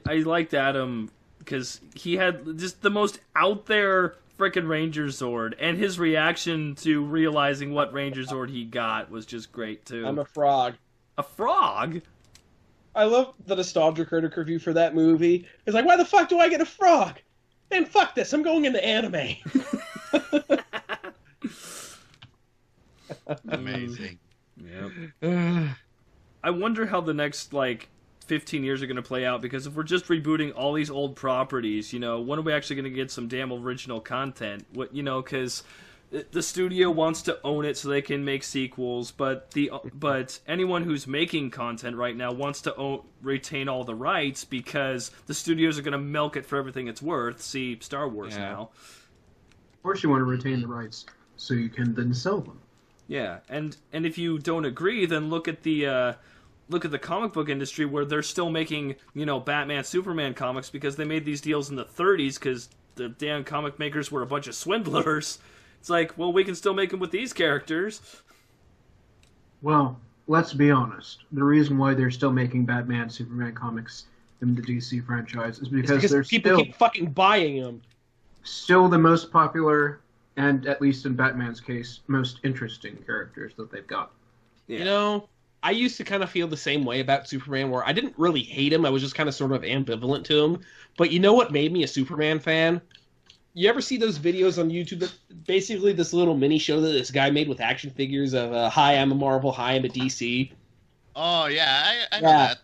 I liked Adam because he had just the most out there frickin' Ranger Zord, and his reaction to realizing what Ranger Zord he got was just great too. I'm a frog. A frog? I love the nostalgia critic review for that movie. It's like, why the fuck do I get a frog? Man, fuck this. I'm going into anime. Amazing. Yep. I wonder how the next, 15 years are going to play out, because if we're just rebooting all these old properties, when are we actually going to get some damn original content? Because the studio wants to own it so they can make sequels, but anyone who's making content right now wants to retain all the rights because the studios are going to milk it for everything it's worth. See Star Wars now. Of course you want to retain the rights so you can then sell them. Yeah, and if you don't agree, then look at the comic book industry where they're still making, Batman, Superman comics because they made these deals in the 30s because the damn comic makers were a bunch of swindlers. It's like, well, we can still make them with these characters. Well, let's be honest. The reason why they're still making Batman, Superman comics in the DC franchise is because they're people keep fucking buying them. Still the most popular, and at least in Batman's case, most interesting characters that they've got. Yeah. I used to kind of feel the same way about Superman, where I didn't really hate him. I was just kind of sort of ambivalent to him. But you know what made me a Superman fan? You ever see those videos on YouTube? Basically, this little mini show that this guy made with action figures of, hi, I'm a Marvel, hi, I'm a DC. Oh, yeah, I know that.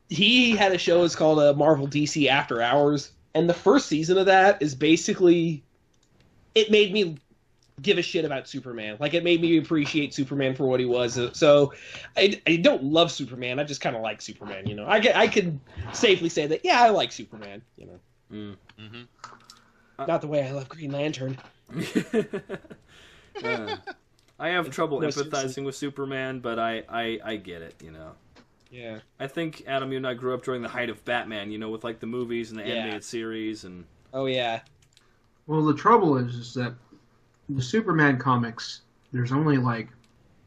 He had a show, it's called Marvel DC After Hours. And the first season of that is basically... It made me give a shit about Superman. It made me appreciate Superman for what he was. So, I don't love Superman. I just kind of like Superman, I could safely say that, yeah, I like Superman, Mm-hmm. Not the way I love Green Lantern. I have trouble No, empathizing seriously. with Superman, but I get it, Yeah. I think, Adam, you and I grew up during the height of Batman, with, the movies and the animated series, and... Oh, yeah. Well, the trouble is that the Superman comics, there's only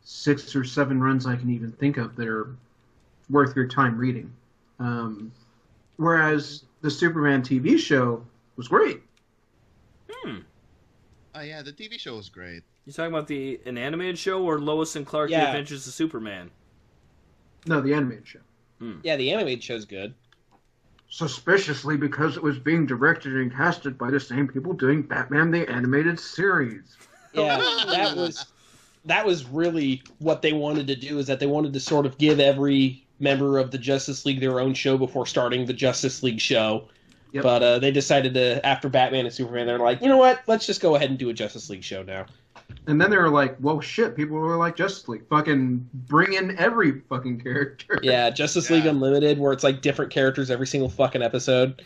6 or 7 runs I can even think of that are worth your time reading. Whereas the Superman TV show was great. Oh, yeah, the TV show was great. You talking about an animated show or Lois and Clark: The Adventures of Superman? No, the animated show. Yeah, the animated show's good. Suspiciously, because it was being directed and casted by the same people doing Batman the Animated Series. Yeah, that was really what they wanted to do, is that they wanted to sort of give every member of the Justice League their own show before starting the Justice League show. Yep. But they decided to, after Batman and Superman, they're like, you know what? Let's just go ahead and do a Justice League show now. And then they were like, well, shit, people were like Justice League. Fucking bring in every fucking character. Yeah, Justice League Unlimited, where it's different characters every single fucking episode.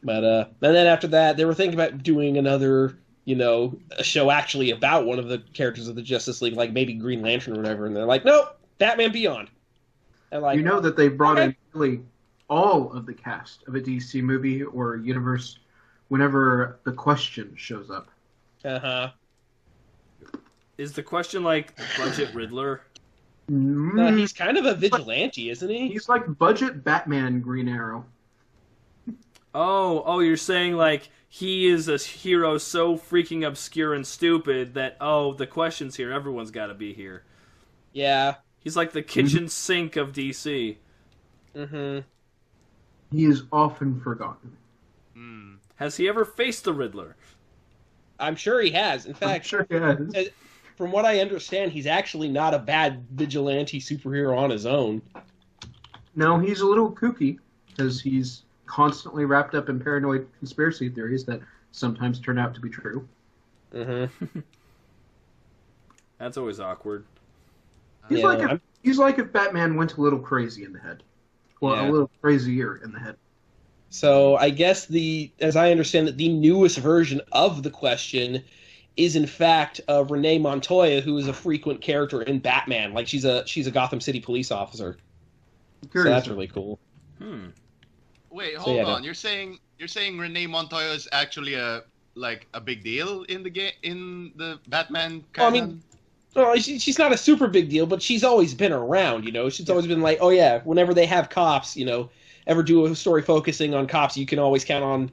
But, and then after that, they were thinking about doing another, a show actually about one of the characters of the Justice League, like maybe Green Lantern or whatever, and they're like, nope, Batman Beyond. And that they brought in really all of the cast of a DC movie or universe whenever the Question shows up. Uh-huh. Is the question like budget Riddler? He's kind of a vigilante, isn't he? He's like budget Batman Green Arrow. Oh, you're saying like he is a hero so freaking obscure and stupid that, the question's here, everyone's got to be here. Yeah. He's like the kitchen sink of DC. Mm-hmm. He is often forgotten. Has he ever faced the Riddler? I'm sure he has. In fact, I'm sure he has. From what I understand, he's actually not a bad vigilante superhero on his own. No, he's a little kooky, because he's constantly wrapped up in paranoid conspiracy theories that sometimes turn out to be true. Mm-hmm. That's always awkward. He's like if Batman went a little crazy in the head. Well, a little crazier in the head. So I guess as I understand it, the newest version of the question is in fact Renee Montoya, who is a frequent character in Batman. Like she's a Gotham City police officer. So that's really cool. Wait, hold on. You're saying Renee Montoya is actually a big deal in the Batman canon? She's not a super big deal, but she's always been around, She's always been like, oh yeah, whenever they have cops, ever do a story focusing on cops, you can always count on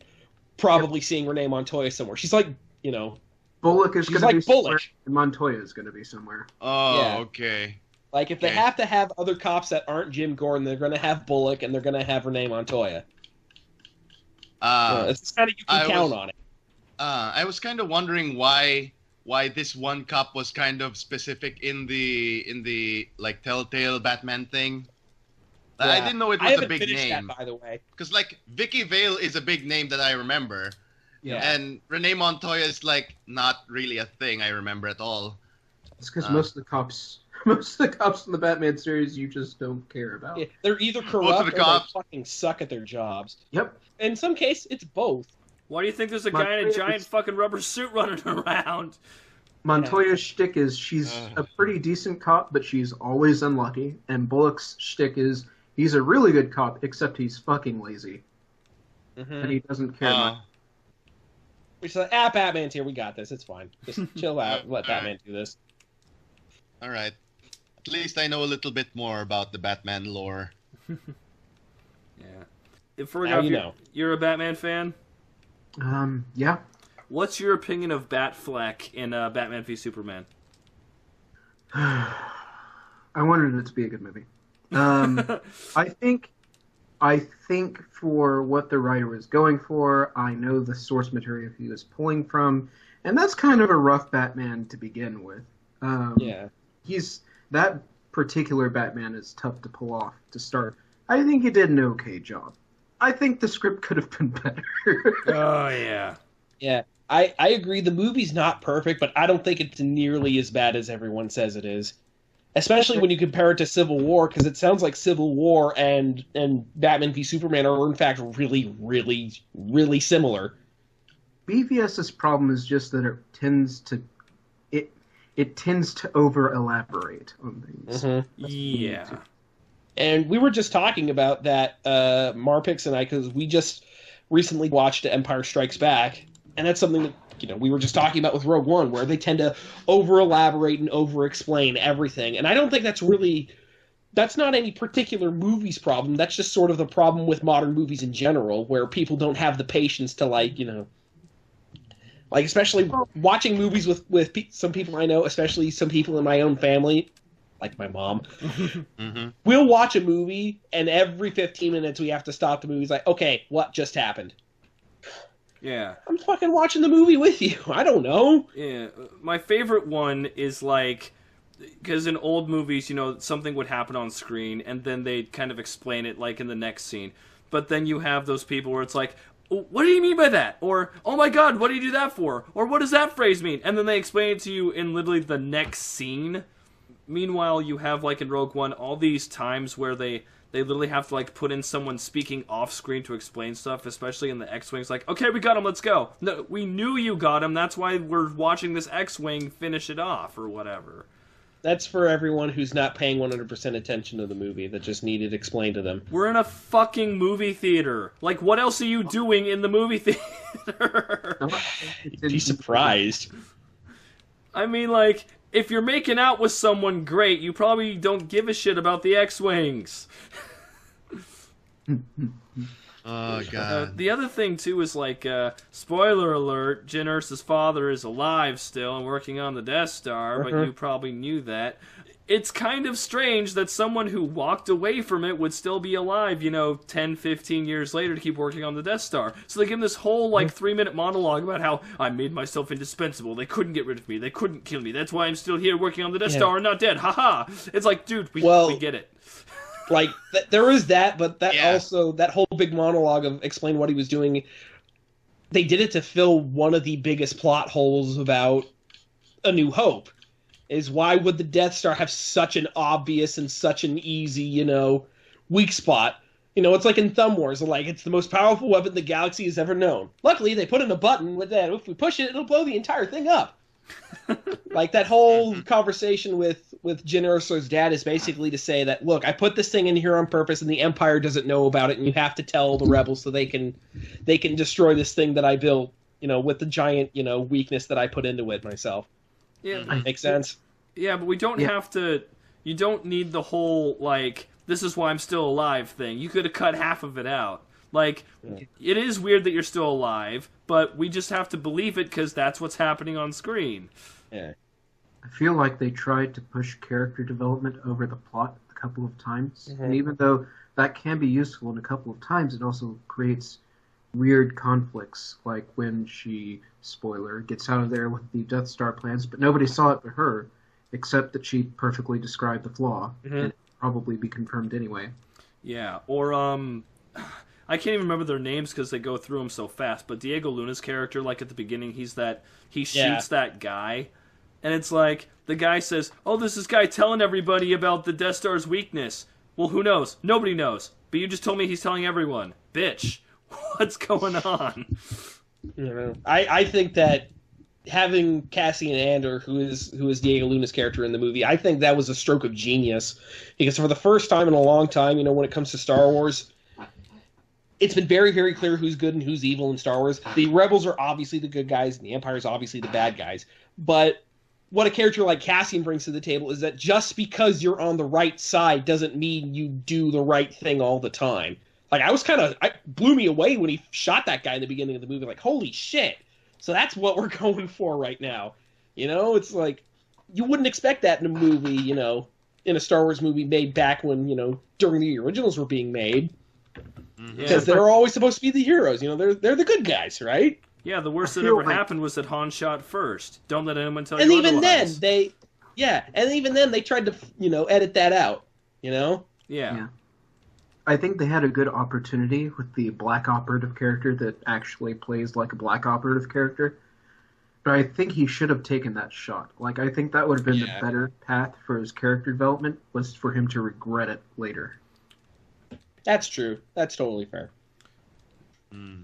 probably seeing Renee Montoya somewhere. She's like, Bullock is going to be somewhere, Bullock. and Montoya is going to be somewhere. Oh, yeah. Okay. Like, if they have to have other cops that aren't Jim Gordon, they're going to have Bullock, and they're going to have Renee Montoya. It's kind of, you can count on it. I was kind of wondering why this one cop was kind of specific in the like Telltale Batman thing. Yeah. I didn't know it was a big name. That, by the way, because like Vicky Vale is a big name that I remember. Yeah. And Renee Montoya is like not really a thing I remember at all. It's because most of the cops in the Batman series you just don't care about. Yeah, they're either corrupt or they fucking suck at their jobs. Yep. In some case, it's both. Why do you think there's a guy in a giant fucking rubber suit running around? Montoya's shtick is she's a pretty decent cop, but she's always unlucky. And Bullock's shtick is he's a really good cop, except he's fucking lazy. And he doesn't care much. She's like, Batman's here, we got this, it's fine. Just chill out, let Batman do this. Alright. At least I know a little bit more about the Batman lore. Yeah. If Firgof, you're a Batman fan? Yeah. What's your opinion of Batfleck in Batman v Superman? I wanted it to be a good movie. I think for what the writer was going for, I know the source material he was pulling from, and that's kind of a rough Batman to begin with. That particular Batman is tough to pull off to start. I think he did an okay job. I think the script could have been better. Oh, yeah. Yeah, I agree. The movie's not perfect, but I don't think it's nearly as bad as everyone says it is. Especially when you compare it to Civil War, because it sounds like Civil War and Batman v Superman are in fact really, really, really similar. BVS's problem is just that it tends to over-elaborate on things. Yeah. And we were just talking about that, Marpix and I, because we just recently watched Empire Strikes Back, and that's something that we were just talking about with Rogue One, where they tend to over-elaborate and over-explain everything. And I don't think that's not any particular movie's problem. That's just sort of the problem with modern movies in general, where people don't have the patience to, especially watching movies with some people I know, especially some people in my own family, like my mom. We'll watch a movie, and every 15 minutes we have to stop the movie. It's like, okay, what just happened? Yeah. I'm fucking watching the movie with you. I don't know. Yeah. My favorite one is because in old movies, something would happen on screen and then they'd kind of explain it in the next scene. But then you have those people where it's like, what do you mean by that? Or, oh my god, what do you do that for? Or what does that phrase mean? And then they explain it to you in literally the next scene. Meanwhile, you have, in Rogue One, all these times where they literally have to, put in someone speaking off-screen to explain stuff, especially in the X-Wing. It's like, okay, we got him, let's go. No, we knew you got him, that's why we're watching this X-Wing finish it off, or whatever. That's for everyone who's not paying 100% attention to the movie, that just needed explained to them. We're in a fucking movie theater. What else are you doing in the movie theater? Be surprised. I mean, like, if you're making out with someone great, you probably don't give a shit about the X-Wings. Oh, God. The other thing, too, is, like, spoiler alert, Jyn Erso's father is alive still and working on the Death Star, but you probably knew that. It's kind of strange that someone who walked away from it would still be alive, 10, 15 years later to keep working on the Death Star. So they give him this whole, 3-minute monologue about how I made myself indispensable. They couldn't get rid of me. They couldn't kill me. That's why I'm still here working on the Death Star and not dead. Ha-ha! It's like, dude, we get it. Like, there is that, but also, that whole big monologue of explain what he was doing, they did it to fill one of the biggest plot holes about A New Hope. Is why would the Death Star have such an obvious and such an easy, weak spot? It's like in Thumb Wars, like, it's the most powerful weapon the galaxy has ever known. Luckily, they put in a button with that. If we push it, it'll blow the entire thing up. Like, that whole conversation with Jyn Erso's dad is basically to say that, look, I put this thing in here on purpose, and the Empire doesn't know about it, and you have to tell the rebels so they can destroy this thing that I built, with the giant, weakness that I put into it myself. Yeah, makes sense. Yeah, but we don't have to. You don't need the whole this is why I'm still alive thing. You could have cut half of it out. It is weird that you're still alive, but we just have to believe it because that's what's happening on screen. Yeah. I feel like they tried to push character development over the plot a couple of times, and even though that can be useful in a couple of times, it also creates weird conflicts, like when she, spoiler, gets out of there with the Death Star plans, but nobody saw it but her, except that she perfectly described the flaw, and it would probably be confirmed anyway. Yeah, or, I can't even remember their names because they go through them so fast, but Diego Luna's character, at the beginning, he shoots that guy, and it's like, the guy says, oh, this is guy telling everybody about the Death Star's weakness. Well, who knows? Nobody knows. But you just told me he's telling everyone. Bitch. What's going on? I think that having Cassian Andor, who is Diego Luna's character in the movie, I think that was a stroke of genius. Because for the first time in a long time, when it comes to Star Wars, it's been very, very clear who's good and who's evil in Star Wars. The Rebels are obviously the good guys, and the Empire is obviously the bad guys. But what a character like Cassian brings to the table is that just because you're on the right side doesn't mean you do the right thing all the time. Like, it blew me away when he shot that guy in the beginning of the movie. Like, holy shit. So that's what we're going for right now. It's like, you wouldn't expect that in a movie, in a Star Wars movie made back when, during the originals were being made. Because they're always supposed to be the heroes. They're the good guys, right? Yeah, the worst that ever happened was that Han shot first. Don't let anyone tell you otherwise. And even then, they tried to, edit that out, Yeah. I think they had a good opportunity with the black operative character that actually plays like a black operative character. But I think he should have taken that shot. I think that would have been the better path for his character development, was for him to regret it later. That's true. That's totally fair.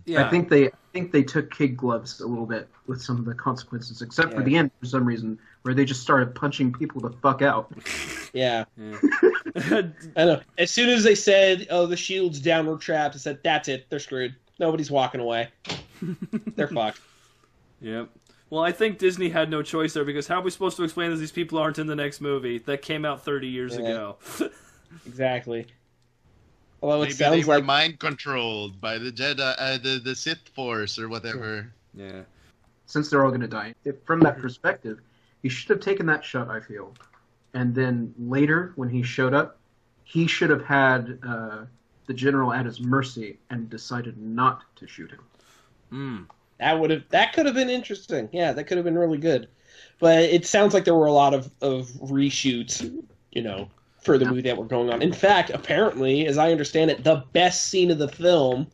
Yeah. I think they took kid gloves a little bit with some of the consequences, except for the end for some reason, where they just started punching people the fuck out. Yeah. I know. As soon as they said, "Oh, the shield's downward trapped," I said, "That's it. They're screwed. Nobody's walking away. They're fucked." Yep. Well, I think Disney had no choice there, because how are we supposed to explain that these people aren't in the next movie that came out 30 years ago? Exactly. Although Maybe they were mind controlled by the Jedi, the Sith Force or whatever. Yeah. Since they're all going to die, from that perspective, he should have taken that shot, I feel. And then later, when he showed up, he should have had the general at his mercy and decided not to shoot him. That could have been interesting. Yeah, that could have been really good. But it sounds like there were a lot of reshoots, for the movie that were going on. In fact, apparently, as I understand it, the best scene of the film,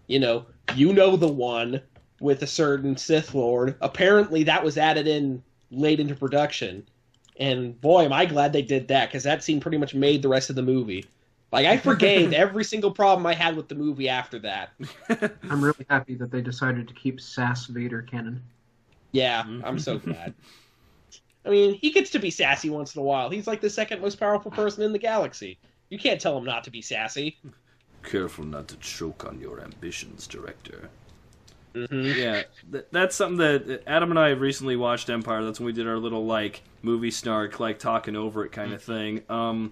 the one with a certain Sith Lord, apparently that was added in late into production. And boy, am I glad they did that, because that scene pretty much made the rest of the movie. I forgave every single problem I had with the movie after that. I'm really happy that they decided to keep Sass Vader canon. Yeah, I'm so glad. I mean, he gets to be sassy once in a while. He's like the second most powerful person in the galaxy. You can't tell him not to be sassy. Careful not to choke on your ambitions, director. Mm-hmm. Yeah, that's something that Adam and I have recently watched Empire. That's when we did our little like movie snark, like talking over it kind of thing. All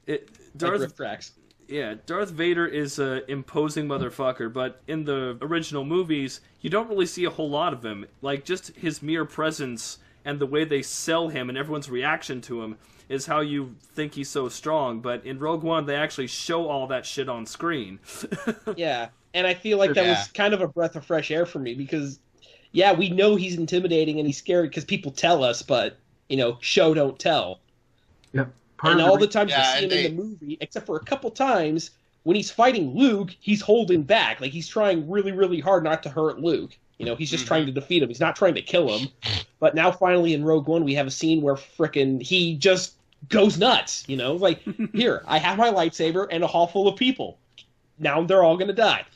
right. Darth tracks. Yeah, Darth Vader is an imposing motherfucker, but in the original movies, you don't really see a whole lot of him. Like, just his mere presence and the way they sell him and everyone's reaction to him is how you think he's so strong. But in Rogue One, they actually show all that shit on screen. Yeah, and I feel like that was kind of a breath of fresh air for me because, yeah, we know he's intimidating and he's scary because people tell us, but, show don't tell. Yep. And all the times we see him in the movie, except for a couple times, when he's fighting Luke, he's holding back. Like, he's trying really, really hard not to hurt Luke. He's just trying to defeat him. He's not trying to kill him. But now, finally, in Rogue One, we have a scene where he just goes nuts. Like, here, I have my lightsaber and a hall full of people. Now they're all going to die.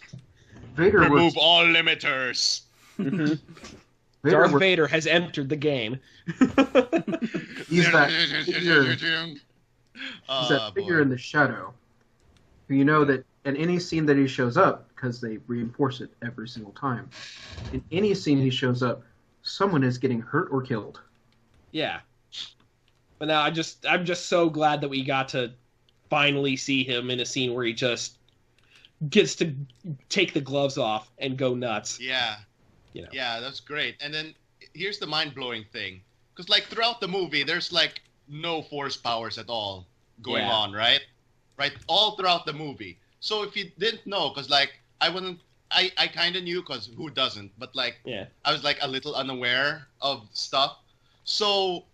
Remove all limiters. Mm-hmm. Darth Vader has entered the game. He's that figure in the shadow. You know that in any scene that he shows up, because they reinforce it every single time, in any scene he shows up, someone is getting hurt or killed. Yeah. But now I'm just so glad that we got to finally see him in a scene where he just gets to take the gloves off and go nuts. Yeah. Yeah, that's great. And then here's the mind-blowing thing. Because, like, throughout the movie, there's, like, no force powers at all going on, right? Right? All throughout the movie. So if you didn't know, because, like, I kind of knew, because who doesn't? But, like, I was, like, a little unaware of stuff. So,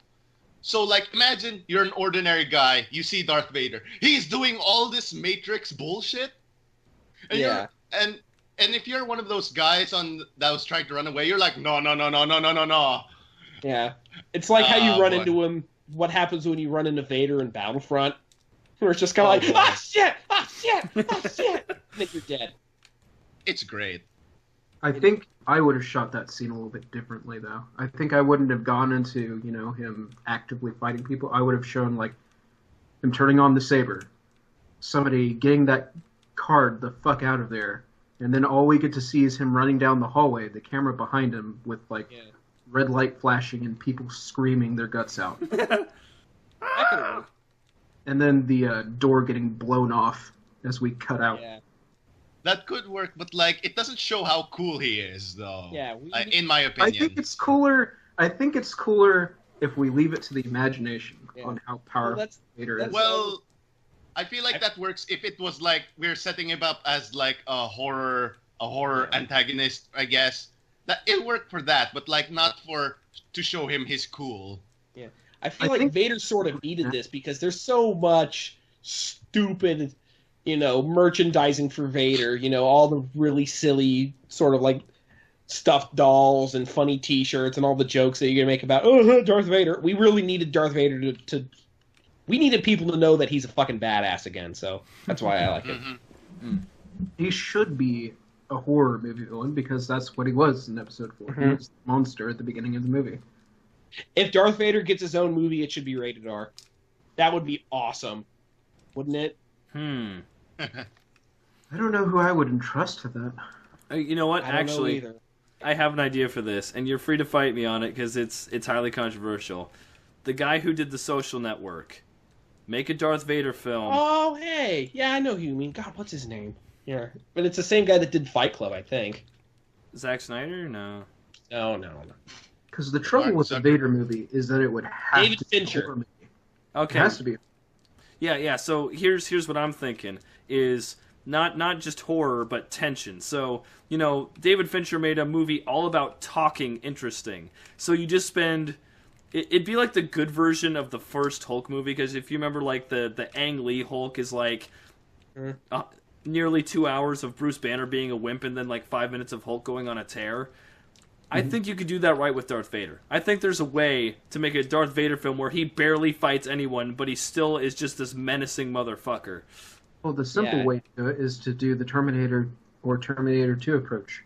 like, imagine you're an ordinary guy. You see Darth Vader. He's doing all this Matrix bullshit. And And if you're one of those guys that was trying to run away, you're like, no. Yeah. It's like how you run into him. What happens when you run into Vader in Battlefront? Where it's just kind of like, shit! And then you're dead. It's great. I think I would have shot that scene a little bit differently, though. I think I wouldn't have gone into, him actively fighting people. I would have shown, like, him turning on the saber, somebody getting that card the fuck out of there, and then all we get to see is him running down the hallway, the camera behind him with, like, red light flashing and people screaming their guts out. And then the door getting blown off as we cut out. Yeah. That could work, but, like, it doesn't show how cool he is, though. Yeah. In my opinion. I think it's cooler if we leave it to the imagination on how powerful Vader is. Well, I feel like that works if it was like we're setting him up as like a horror antagonist, I guess. That it worked for that, but like not to show him he's cool. Yeah. I feel like Vader sort of needed this because there's so much stupid, merchandising for Vader, all the really silly sort of like stuffed dolls and funny t-shirts and all the jokes that you're going to make about, Darth Vader. We really needed Darth Vader to we needed people to know that he's a fucking badass again, so that's why I like him. He should be a horror movie villain because that's what he was in Episode 4. Mm-hmm. He was the monster at the beginning of the movie. If Darth Vader gets his own movie, it should be rated R. That would be awesome, wouldn't it? I don't know who I would entrust to that. You know what? Actually, I have an idea for this, and you're free to fight me on it because it's highly controversial. The guy who did The Social Network. Make a Darth Vader film. Oh, hey. Yeah, I know who you mean. God, what's his name? Yeah. But it's the same guy that did Fight Club, I think. Zack Snyder? No. No. Because the trouble with the Vader movie is that it would have David to Fincher. be a horror movie. Okay. It has to be. Yeah. So here's what I'm thinking is not just horror but tension. So David Fincher made a movie all about talking interesting. So you just spend. It'd be like the good version of the first Hulk movie, because if you remember, like, the Ang Lee Hulk is, like, nearly 2 hours of Bruce Banner being a wimp and then, like, 5 minutes of Hulk going on a tear. I think you could do that right with Darth Vader. I think there's a way to make a Darth Vader film where he barely fights anyone, but he still is just this menacing motherfucker. Well, the simple way to do it is to do the Terminator or Terminator 2 approach,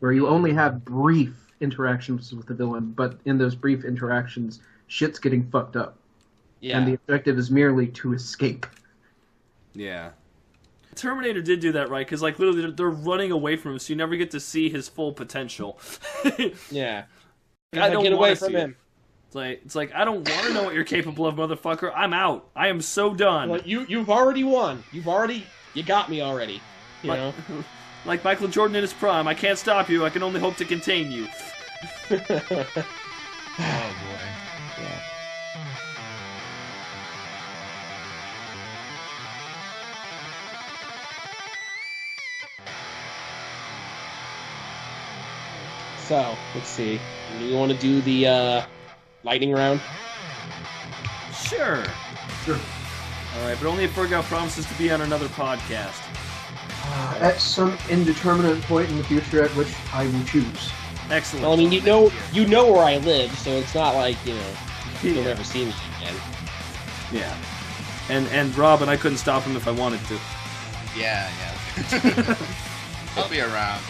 where you only have brief interactions with the villain, but in those brief interactions, shit's getting fucked up. Yeah. And the objective is merely to escape. Yeah. Terminator did do that right, because like literally they're running away from him, so you never get to see his full potential. Yeah. I don't get away wanna from see him. It's like I don't want to know what you're capable of, motherfucker. I'm out. I am so done. Like you've already won. You got me already. You know. Like Michael Jordan in his prime. I can't stop you. I can only hope to contain you. Oh boy. Yeah. So, let's see. Do you want to do the lightning round? Sure. Alright, but only if Firgof promises to be on another podcast. At some indeterminate point in the future at which I will choose. Excellent. Well, I mean, you know where I live, so it's not like, you'll never see me again. Yeah. And Robyn, I couldn't stop him if I wanted to. Yeah. I'll be around.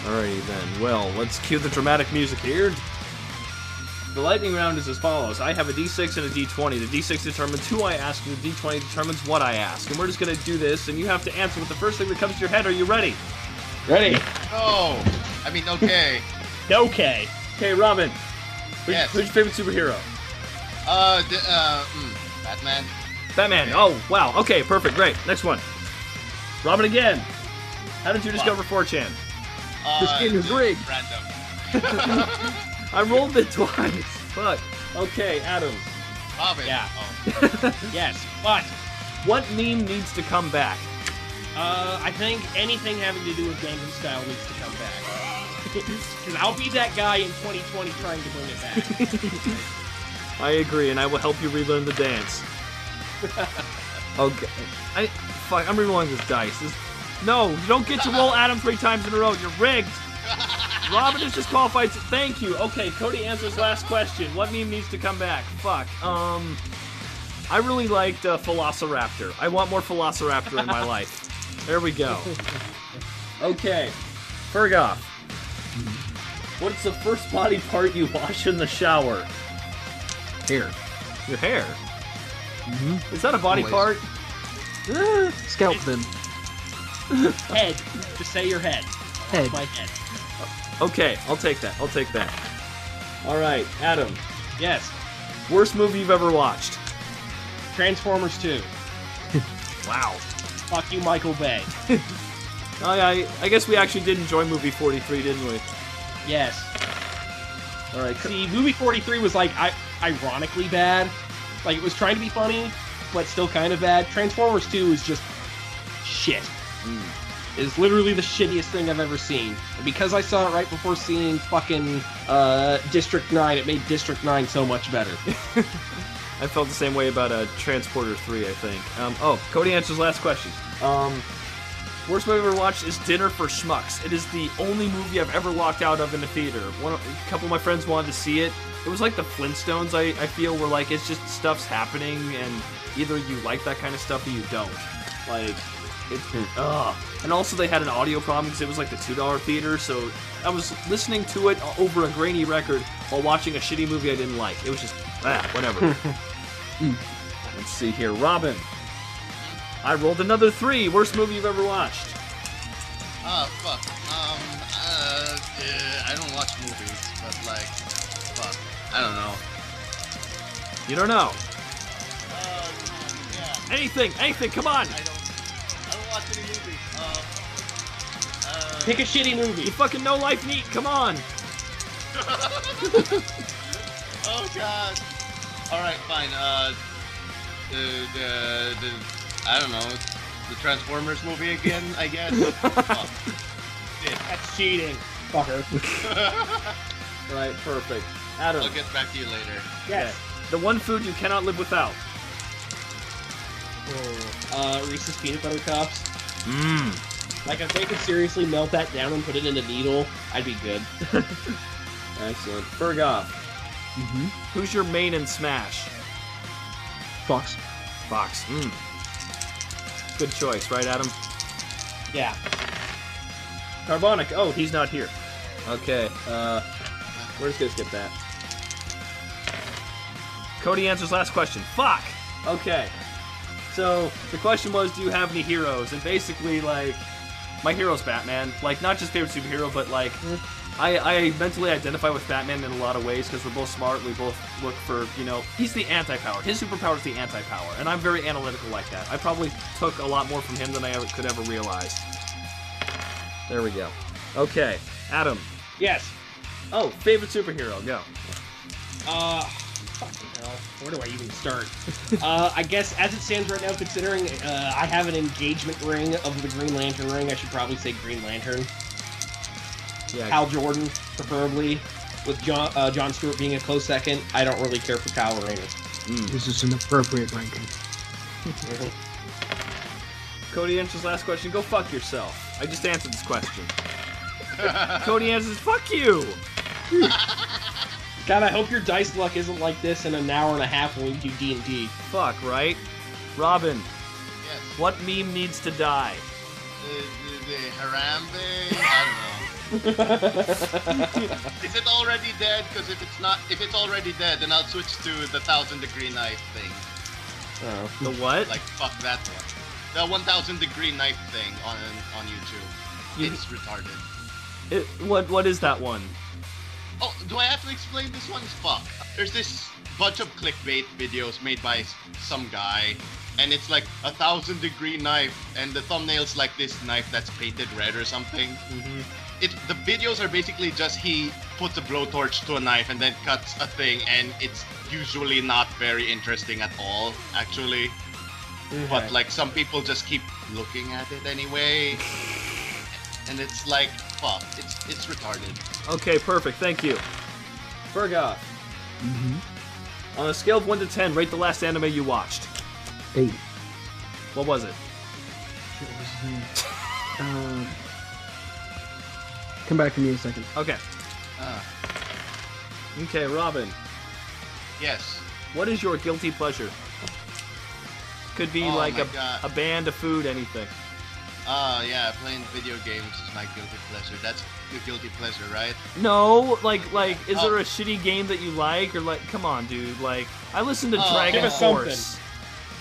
Alrighty then. Well, let's cue the dramatic music here. The lightning round is as follows. I have a D6 and a D20. The D6 determines who I ask, and the D20 determines what I ask. And we're just going to do this, and you have to answer with the first thing that comes to your head. Are you ready? Ready? Oh, I mean, okay. Okay. Okay, Robyn. Yes. Who's your favorite superhero? Batman. Batman. Oh, wow. Okay, perfect. Great. Next one. Robyn again. How did you discover 4chan? This game is rigged. Random. I rolled it twice. Fuck. Okay, Adam. Robyn. Yeah. Oh. Yes, but What meme needs to come back? I think anything having to do with Gangnam Style needs to come back. Because I'll be that guy in 2020 trying to bring it back. I agree, and I will help you relearn the dance. Okay. I'm rerolling this dice. No, you don't get to roll Adam 3 times in a row. You're rigged. Robyn is disqualified. Thank you. Okay, Cody answers last question. What meme needs to come back? Fuck. I really liked Velociraptor. I want more Velociraptor in my life. There we go. Okay. Firgof. What's the first body part you wash in the shower? Hair. Your hair? Is that a body Always. part? Scalp them. Head. Just say your head. Head. My head. Okay, I'll take that. Alright, Adam. Yes. Worst movie you've ever watched? Transformers 2. Wow. Fuck you, Michael Bay. I guess we actually did enjoy movie 43, didn't we? Yes. Alright, See, movie 43 was like ironically bad. Like it was trying to be funny, but still kind of bad. Transformers 2 is just shit. It is literally the shittiest thing I've ever seen. And because I saw it right before seeing fucking District 9, it made District 9 so much better. I felt the same way about Transporter 3, I think. Cody answers last question. Worst movie I've ever watched is Dinner for Schmucks. It is the only movie I've ever walked out of in the theater. A couple of my friends wanted to see it. It was like the Flintstones, I feel, where like it's just stuff's happening, and either you like that kind of stuff or you don't. Like, And also they had an audio problem because it was like the $2 theater, so I was listening to it over a grainy record while watching a shitty movie I didn't like. It was just, whatever. Let's see here. Robyn. I rolled another 3. Worst movie you've ever watched? Oh, fuck. I don't watch movies, but like, fuck. I don't know. You don't know? Yeah. Anything, come on! I don't watch any movies. Pick a shitty movie. You fucking know life neat, come on! Oh god. Alright, fine. I don't know. The Transformers movie again, I guess. Oh, shit. That's cheating. Fucker. Right, perfect. Adam. I'll get back to you later. Yes. The one food you cannot live without. Reese's Peanut Butter Cups. Mmm. Like, if they could seriously melt that down and put it in a needle, I'd be good. Excellent. Firgof. Who's your main in Smash? Fox. Fox. Good choice, right, Adam? Yeah. Carbonic. Oh, he's not here. Okay. We're just gonna skip that. Cody answers last question. Fuck! Okay. So the question was, do you have any heroes? And basically, like, my hero's Batman. Like, not just favorite superhero, but like, I mentally identify with Batman in a lot of ways because we're both smart. We both look for, you know, he's the anti-power. His superpower is the anti-power, and I'm very analytical like that. I probably took a lot more from him than I could ever realize. There we go. Okay, Adam. Yes. Oh, favorite superhero, go. Fucking hell. Where do I even start? I guess as it stands right now, considering I have an engagement ring of the Green Lantern ring, I should probably say Green Lantern. Yeah. Hal Jordan, preferably, with John Stewart being a close second. I don't really care for Kyle Rayner. This is an appropriate ranking. Cody answers last question. Go fuck yourself. I just answered this question. Cody answers, fuck you! God, I hope your dice luck isn't like this in an hour and a half when we do D&D. Fuck, right? Robyn, Yes. what meme needs to die? The Harambe? I don't know. Is it already dead? Because if it's already dead, then I'll switch to the 1,000-degree knife thing. Oh. The what? Like, fuck that one. The 1,000-degree knife thing on YouTube. It's retarded. What is that one? Oh, do I have to explain this one? Fuck. There's this bunch of clickbait videos made by some guy, and it's like 1,000-degree knife, and the thumbnail's like this knife that's painted red or something. Mm-hmm. The videos are basically just he puts a blowtorch to a knife and then cuts a thing, and it's usually not very interesting at all, actually. Okay. But like some people just keep looking at it anyway, and it's like, fuck, it's retarded. Okay, perfect. Thank you. Firgof. On a scale of 1 to 10, rate the last anime you watched. 8. What was it? Come back to me in a second. Okay. Okay, Robyn. Yes. What is your guilty pleasure? Could be Oh like my God. a band, a food, anything. Yeah, playing video games is my guilty pleasure. That's the guilty pleasure, right? No, like, is there a shitty game that you like, or like, come on, dude, like, I listen to Dragon give us Force.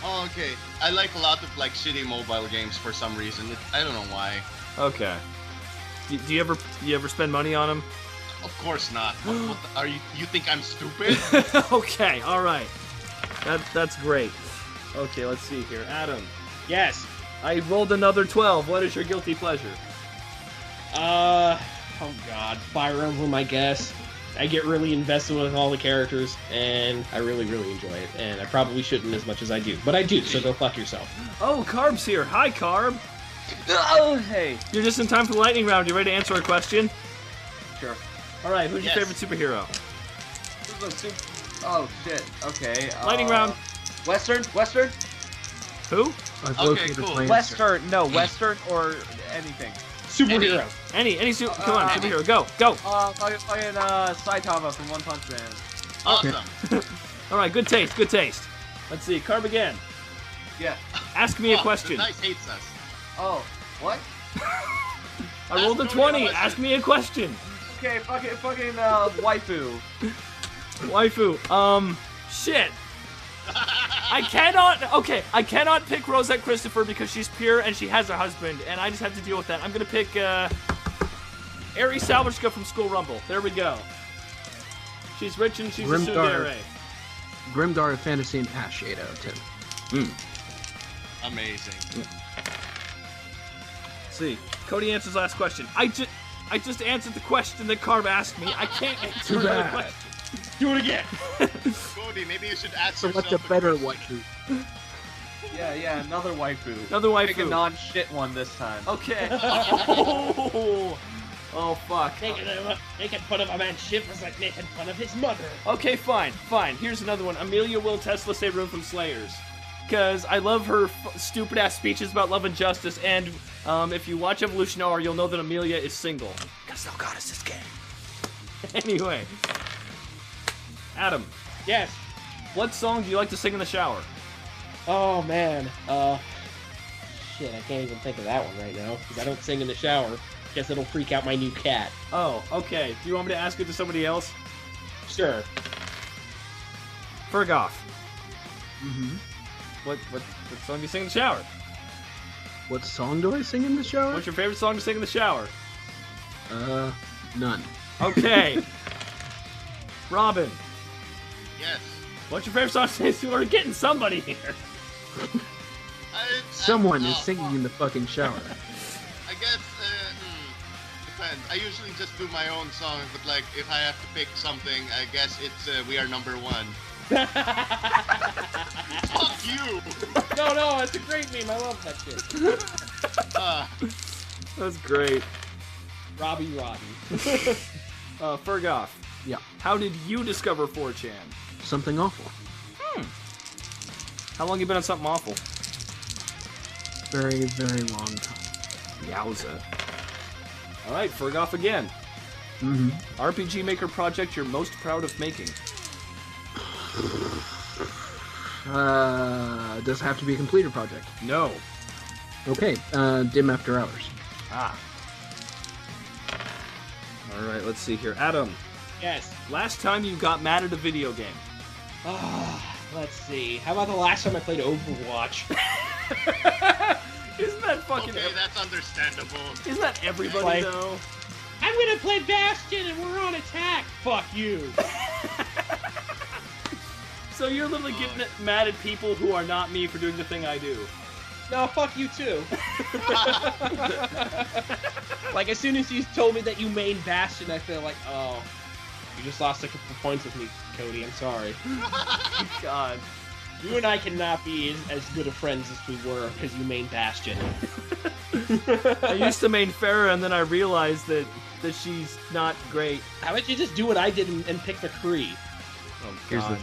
Oh, okay. I like a lot of like shitty mobile games for some reason. I don't know why. Okay. Do you ever spend money on them? Of course not. What are you? You think I'm stupid? Okay, all right. That's great. Okay, let's see here, Adam. Yes. I rolled another 12. What is your guilty pleasure? Oh god, Fire Emblem, I guess. I get really invested with all the characters, and I really, really enjoy it. And I probably shouldn't as much as I do, but I do, so go fuck yourself. Oh, Karb's here. Hi, Karb. Oh, hey. You're just in time for the lightning round. You ready to answer a question? Sure. All right, who's Yes. your favorite superhero? Oh, shit. Okay. Lightning round. Western? Who? I've Okay, located cool. my answer. Western. No, Western or anything. Superhero. Any come on, superhero. Go. Fucking Saitama from One Punch Man. Awesome. All right, good taste. Let's see, Karb again. Yeah. Ask me a Fuck, question. The dice hates us. Oh, what? I rolled a Ask Cody 20. a question. Ask me a question. Okay, fucking waifu. Waifu. Shit. I cannot pick Rosette Christopher because she's pure and she has a husband, and I just have to deal with that. I'm gonna pick Eri Salvageka from School Rumble. There we go. She's rich and she's Grimdark. a tsundere. Grimdark Fantasy and Ash 8 out of 10. Amazing. Let's see. Cody answers last question. I just answered the question that Karb asked me. I can't answer Too another bad. question. Do it again. Cody, maybe you should ask Select yourself a better question. waifu. Yeah, another waifu. Another Pick a waifu. non-shit one this time. Okay. Oh fuck. Making fun of a man's ship is like making fun of his mother. Okay, fine. Here's another one. Amelia will Tesla save room from Slayers. Because I love her stupid-ass speeches about love and justice, and if you watch Evolution R, you'll know that Amelia is single. Because no goddess is gay. Anyway. Adam, Yes. what song do you like to sing in the shower? Oh man. Shit, I can't even think of that one right now because I don't sing in the shower. Guess it'll freak out my new cat. Oh, okay. Do you want me to ask it to somebody else? Sure. Firgof. What song do you sing in the shower? What song do I sing in the shower? What's your favorite song to sing in the shower? None. Okay. Robyn, Yes. what's your favorite song to sing? We're getting somebody here. Someone is singing in the fucking shower. I guess, depends. I usually just do my own songs, but like, if I have to pick something, I guess it's We Are Number One. Fuck you! No, it's a great meme. I love that shit. That's great. Robbie. Firgof, Yeah. how did you discover 4chan? Something awful. How long you been on something awful? Very, very long time. Yowza. Alright, Firgof again. Mm-hmm. RPG Maker project you're most proud of making? Does it have to be a completed project? No. Okay, Dim After Hours. Ah. Alright, let's see here. Adam, Yes. last time you got mad at a video game? Let's see. How about the last time I played Overwatch? Isn't that fucking... Okay, that's understandable. Isn't that everybody, Like- though? I'm gonna play Bastion and we're on attack. Fuck you. So you're literally getting mad at people who are not me for doing the thing I do. No, fuck you too. Like, as soon as you told me that you main Bastion, I feel like, oh, you just lost a couple points with me, Cody. I'm sorry. God. You and I cannot be as good of friends as we were because you main Bastion. I used to main Farah, and then I realized that she's not great. How about you just do what I did and pick McCree? Oh, Here's God.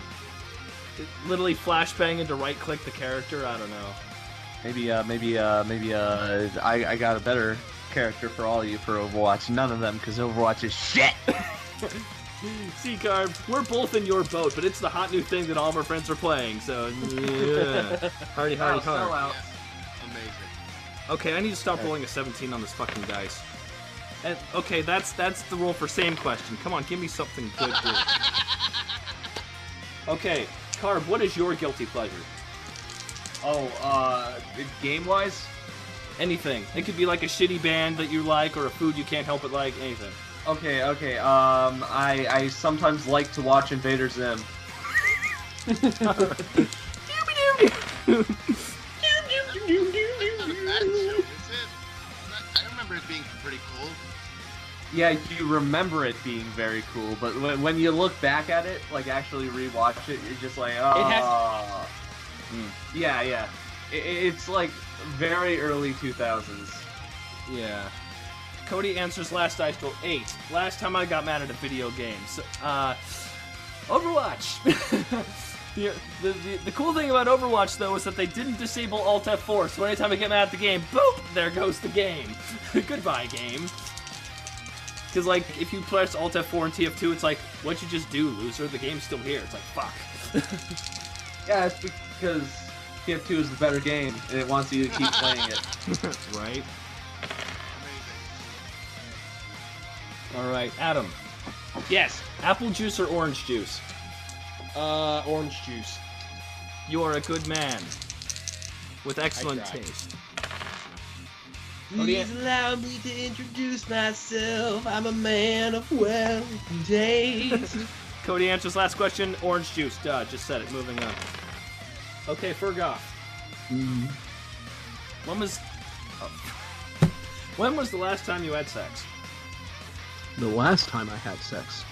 Literally flashbang into right-click the character? I don't know. Maybe I got a better character for all of you for Overwatch. None of them, because Overwatch is shit! See, Karb, we're both in your boat, but it's the hot new thing that all of our friends are playing, so yeah. Hardy, Sell hard. out. Yeah. Amazing. Okay, I need to stop rolling a 17 on this fucking dice. And, okay, that's the roll for same question. Come on, give me something good here. Okay, Karb, what is your guilty pleasure? Game-wise? Anything. It could be like a shitty band that you like, or a food you can't help but like, anything. Okay, I sometimes like to watch Invader Zim. Not a bad show, is it? I remember it being pretty cool. Yeah, you remember it being very cool, but when you look back at it, like actually rewatch it, you're just like, oh. Yeah. It's like very early 2000s. Yeah. Cody answers last dice roll 8. Last time I got mad at a video game. So, Overwatch! the cool thing about Overwatch, though, is that they didn't disable Alt F4, so anytime I get mad at the game, boop! There goes the game. Goodbye, game. Because, like, if you press Alt F4 and TF2, it's like, what'd you just do, loser? The game's still here. It's like, fuck. Yeah, it's because TF2 is the better game, and it wants you to keep playing it. Right? Amazing. Alright, Adam. Yes. Apple juice or orange juice? Orange juice. You are a good man. With excellent tried. taste. Please allow me to introduce myself. I'm a man of wealth and taste. Cody answers last question. Orange juice. Duh, just said it. Moving on. Okay, Firgof. When was the last time you had sex? The last time I had sex.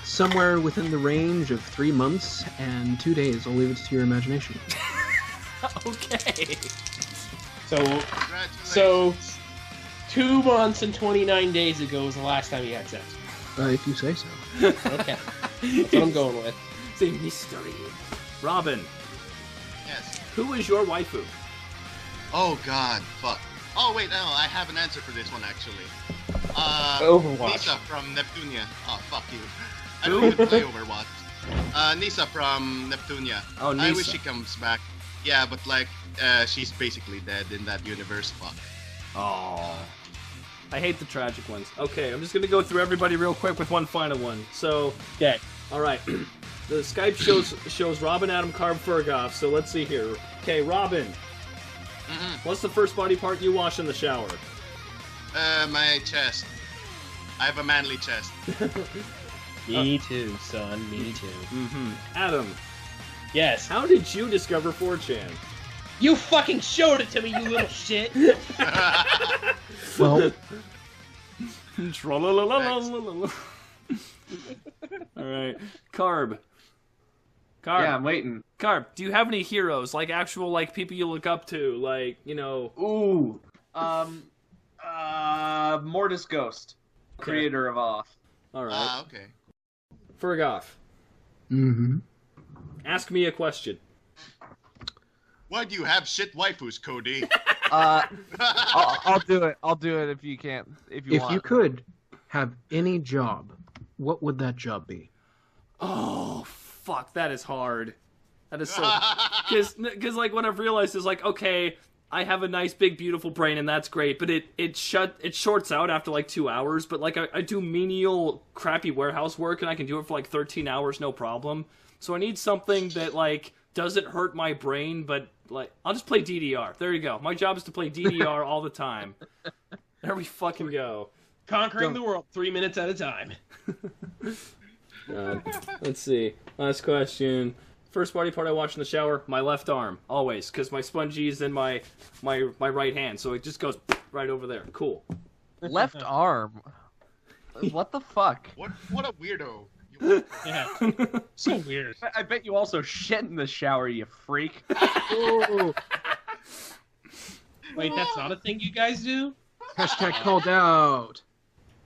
Somewhere within the range of 3 months and 2 days. I'll leave it to your imagination. Okay. So 2 months and 29 days ago was the last time you had sex. If you say so. Okay. That's what I'm going with. It's a mystery. Robyn, Yes. who is your waifu? Oh god, fuck. Oh wait, no, I have an answer for this one actually. Overwatch. Nisa from Neptunia. Oh, fuck you. I Who? don't even play Overwatch. Nisa from Neptunia. Oh, I wish Nisa. she comes back. Yeah, but like, she's basically dead in that universe. Fuck. Oh. I hate the tragic ones. Okay, I'm just gonna go through everybody real quick with one final one. So, Okay. All right. The Skype shows Robyn, Adam, Karb, Firgof. So let's see here. Okay, Robyn. What's the first body part you wash in the shower? My chest. I have a manly chest. Me too, son. Me too. Adam. Yes. How did you discover 4chan? You fucking showed it to me, you little shit. Well, All right, Karb. Yeah, I'm waiting. Karb, do you have any heroes, like actual like people you look up to, like, you know? Ooh. Mortis Ghost, creator of Off. All right. Okay. Firgof. Ask me a question. Why do you have shit waifus, Cody? I'll do it. I'll do it if you can't. If you want. if you could have any job, what would that job be? Oh, fuck, that is hard. That is so... Because like, what I've realized is, like, okay, I have a nice, big, beautiful brain, and that's great, but it shorts out after, like, 2 hours, but, like, I do menial, crappy warehouse work, and I can do it for, like, 13 hours, no problem. So I need something that, like, doesn't hurt my brain, but, like, I'll just play DDR. There you go. My job is to play DDR all the time. There we fucking go. Conquering the world 3 minutes at a time. Let's see. Last question. First body part I wash in the shower, my left arm. Always, because my spongy's in my right hand, so it just goes right over there. Cool. Left arm. What the fuck? What a weirdo. Yeah. So weird. I bet you also shit in the shower, you freak. Oh, Wait, that's not a thing you guys do? hashtag called out.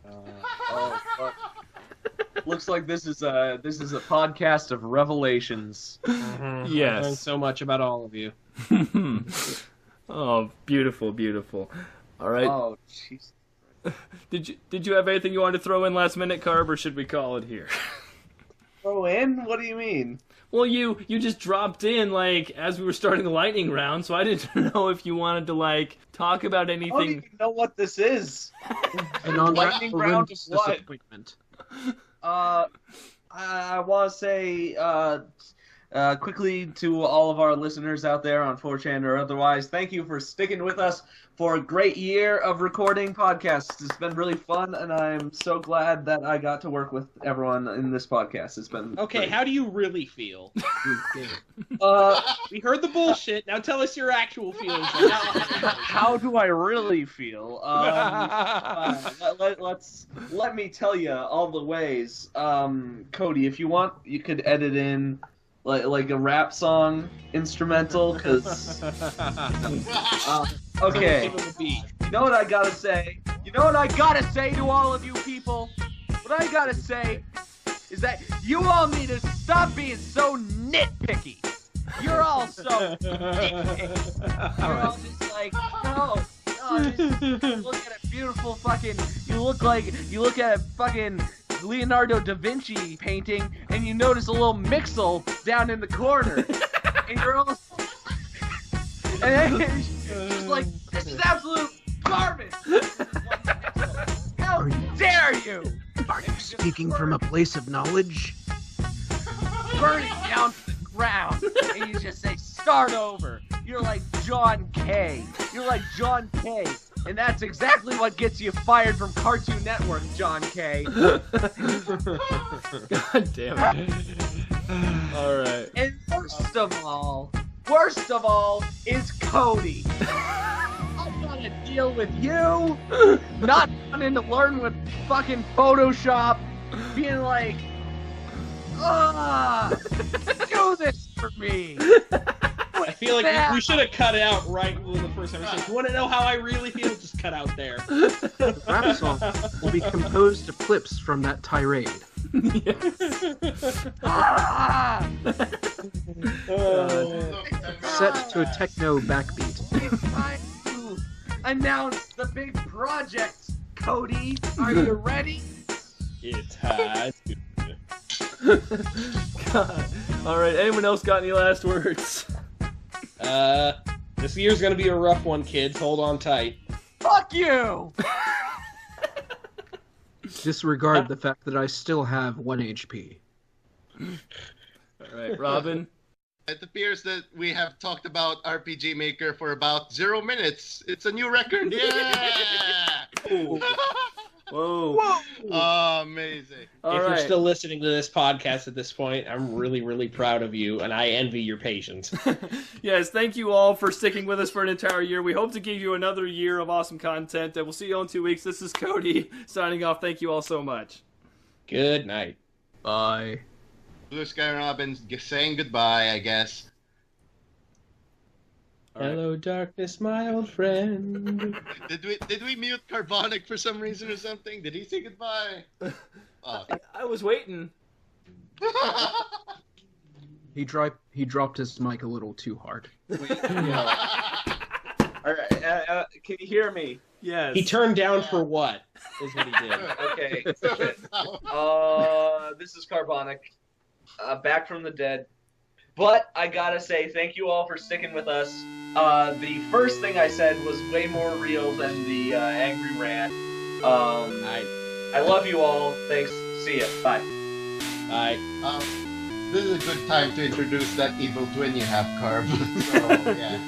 Oh, fuck. Looks like this is a podcast of revelations. I Yes. learned so much about all of you. Oh, beautiful, beautiful. All right. Oh, jeez. Did you have anything you wanted to throw in last minute, Karb, or should we call it here? Throw in? What do you mean? Well, you just dropped in, like, as we were starting the lightning round, so I didn't know if you wanted to, like, talk about I don't anything. even know what this is. And on Lightning that round horrendous of what? disappointment. I want to say quickly to all of our listeners out there on 4chan or otherwise, thank you for sticking with us for a great year of recording podcasts. It's been really fun, and I'm so glad that I got to work with everyone in this podcast. It's been Okay, great. how do you really feel? We heard the bullshit. Now tell us your actual feelings. How do I really feel? Let me tell you all the ways. Cody, if you want, you could edit in like a rap song instrumental, because okay. You know what I gotta say? You know what I gotta say to all of you people? What I gotta say is that you all need to stop being so nitpicky. You're all so nitpicky. You're all just like, no, just look at a beautiful fucking, you look at a fucking Leonardo da Vinci painting, and you notice a little mixel down in the corner, and you're all, and it's just like, this is absolute garbage. How dare you? Are you speaking from a place of knowledge? Burn it down to the ground, and you just say, start over. You're like John K. You're like John K. And that's exactly what gets you fired from Cartoon Network, John K. God damn it. All right. And worst of all is Cody. I'm gonna deal with you, not wanting to learn with fucking Photoshop, being like, do this for me. I feel like we should have cut it out right when the first episode. You want to know how I really feel? Just cut out there. The rap song will be composed of clips from that tirade. Set to a techno backbeat. It's time to announce the big project, Cody. Are you ready? It's hot. God. All right. Anyone else got any last words? This year's gonna be a rough one, kids. Hold on tight. Fuck you! Disregard the fact that I still have 1 HP. All right, Robyn. It appears that we have talked about RPG Maker for about 0 minutes. It's a new record. Yeah! Whoa. Oh, amazing. All if right. you're still listening to this podcast at this point, I'm really, really proud of you, and I envy your patience. Yes, thank you all for sticking with us for an entire year. We hope to give you another year of awesome content, and we'll see you all in 2 weeks. This is Cody signing off. Thank you all so much. Good night. Bye. Blue Sky Robin saying goodbye, I guess. Hello, darkness, my old friend. Did we mute Carbonic for some reason or something? Did he say goodbye? Oh. I was waiting. He dropped his mic a little too hard. All right, can you hear me? Yes. He turned down for what? Is what he did. Okay. This is Carbonic, back from the dead. But I gotta say, thank you all for sticking with us. The first thing I said was way more real than the angry rant. I love you all. Thanks. See ya. Bye. Bye. This is a good time to introduce that evil twin you have, Karb. So, yeah.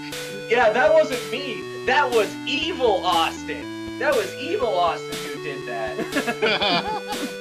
Yeah, that wasn't me. That was evil Austin. That was evil Austin who did that.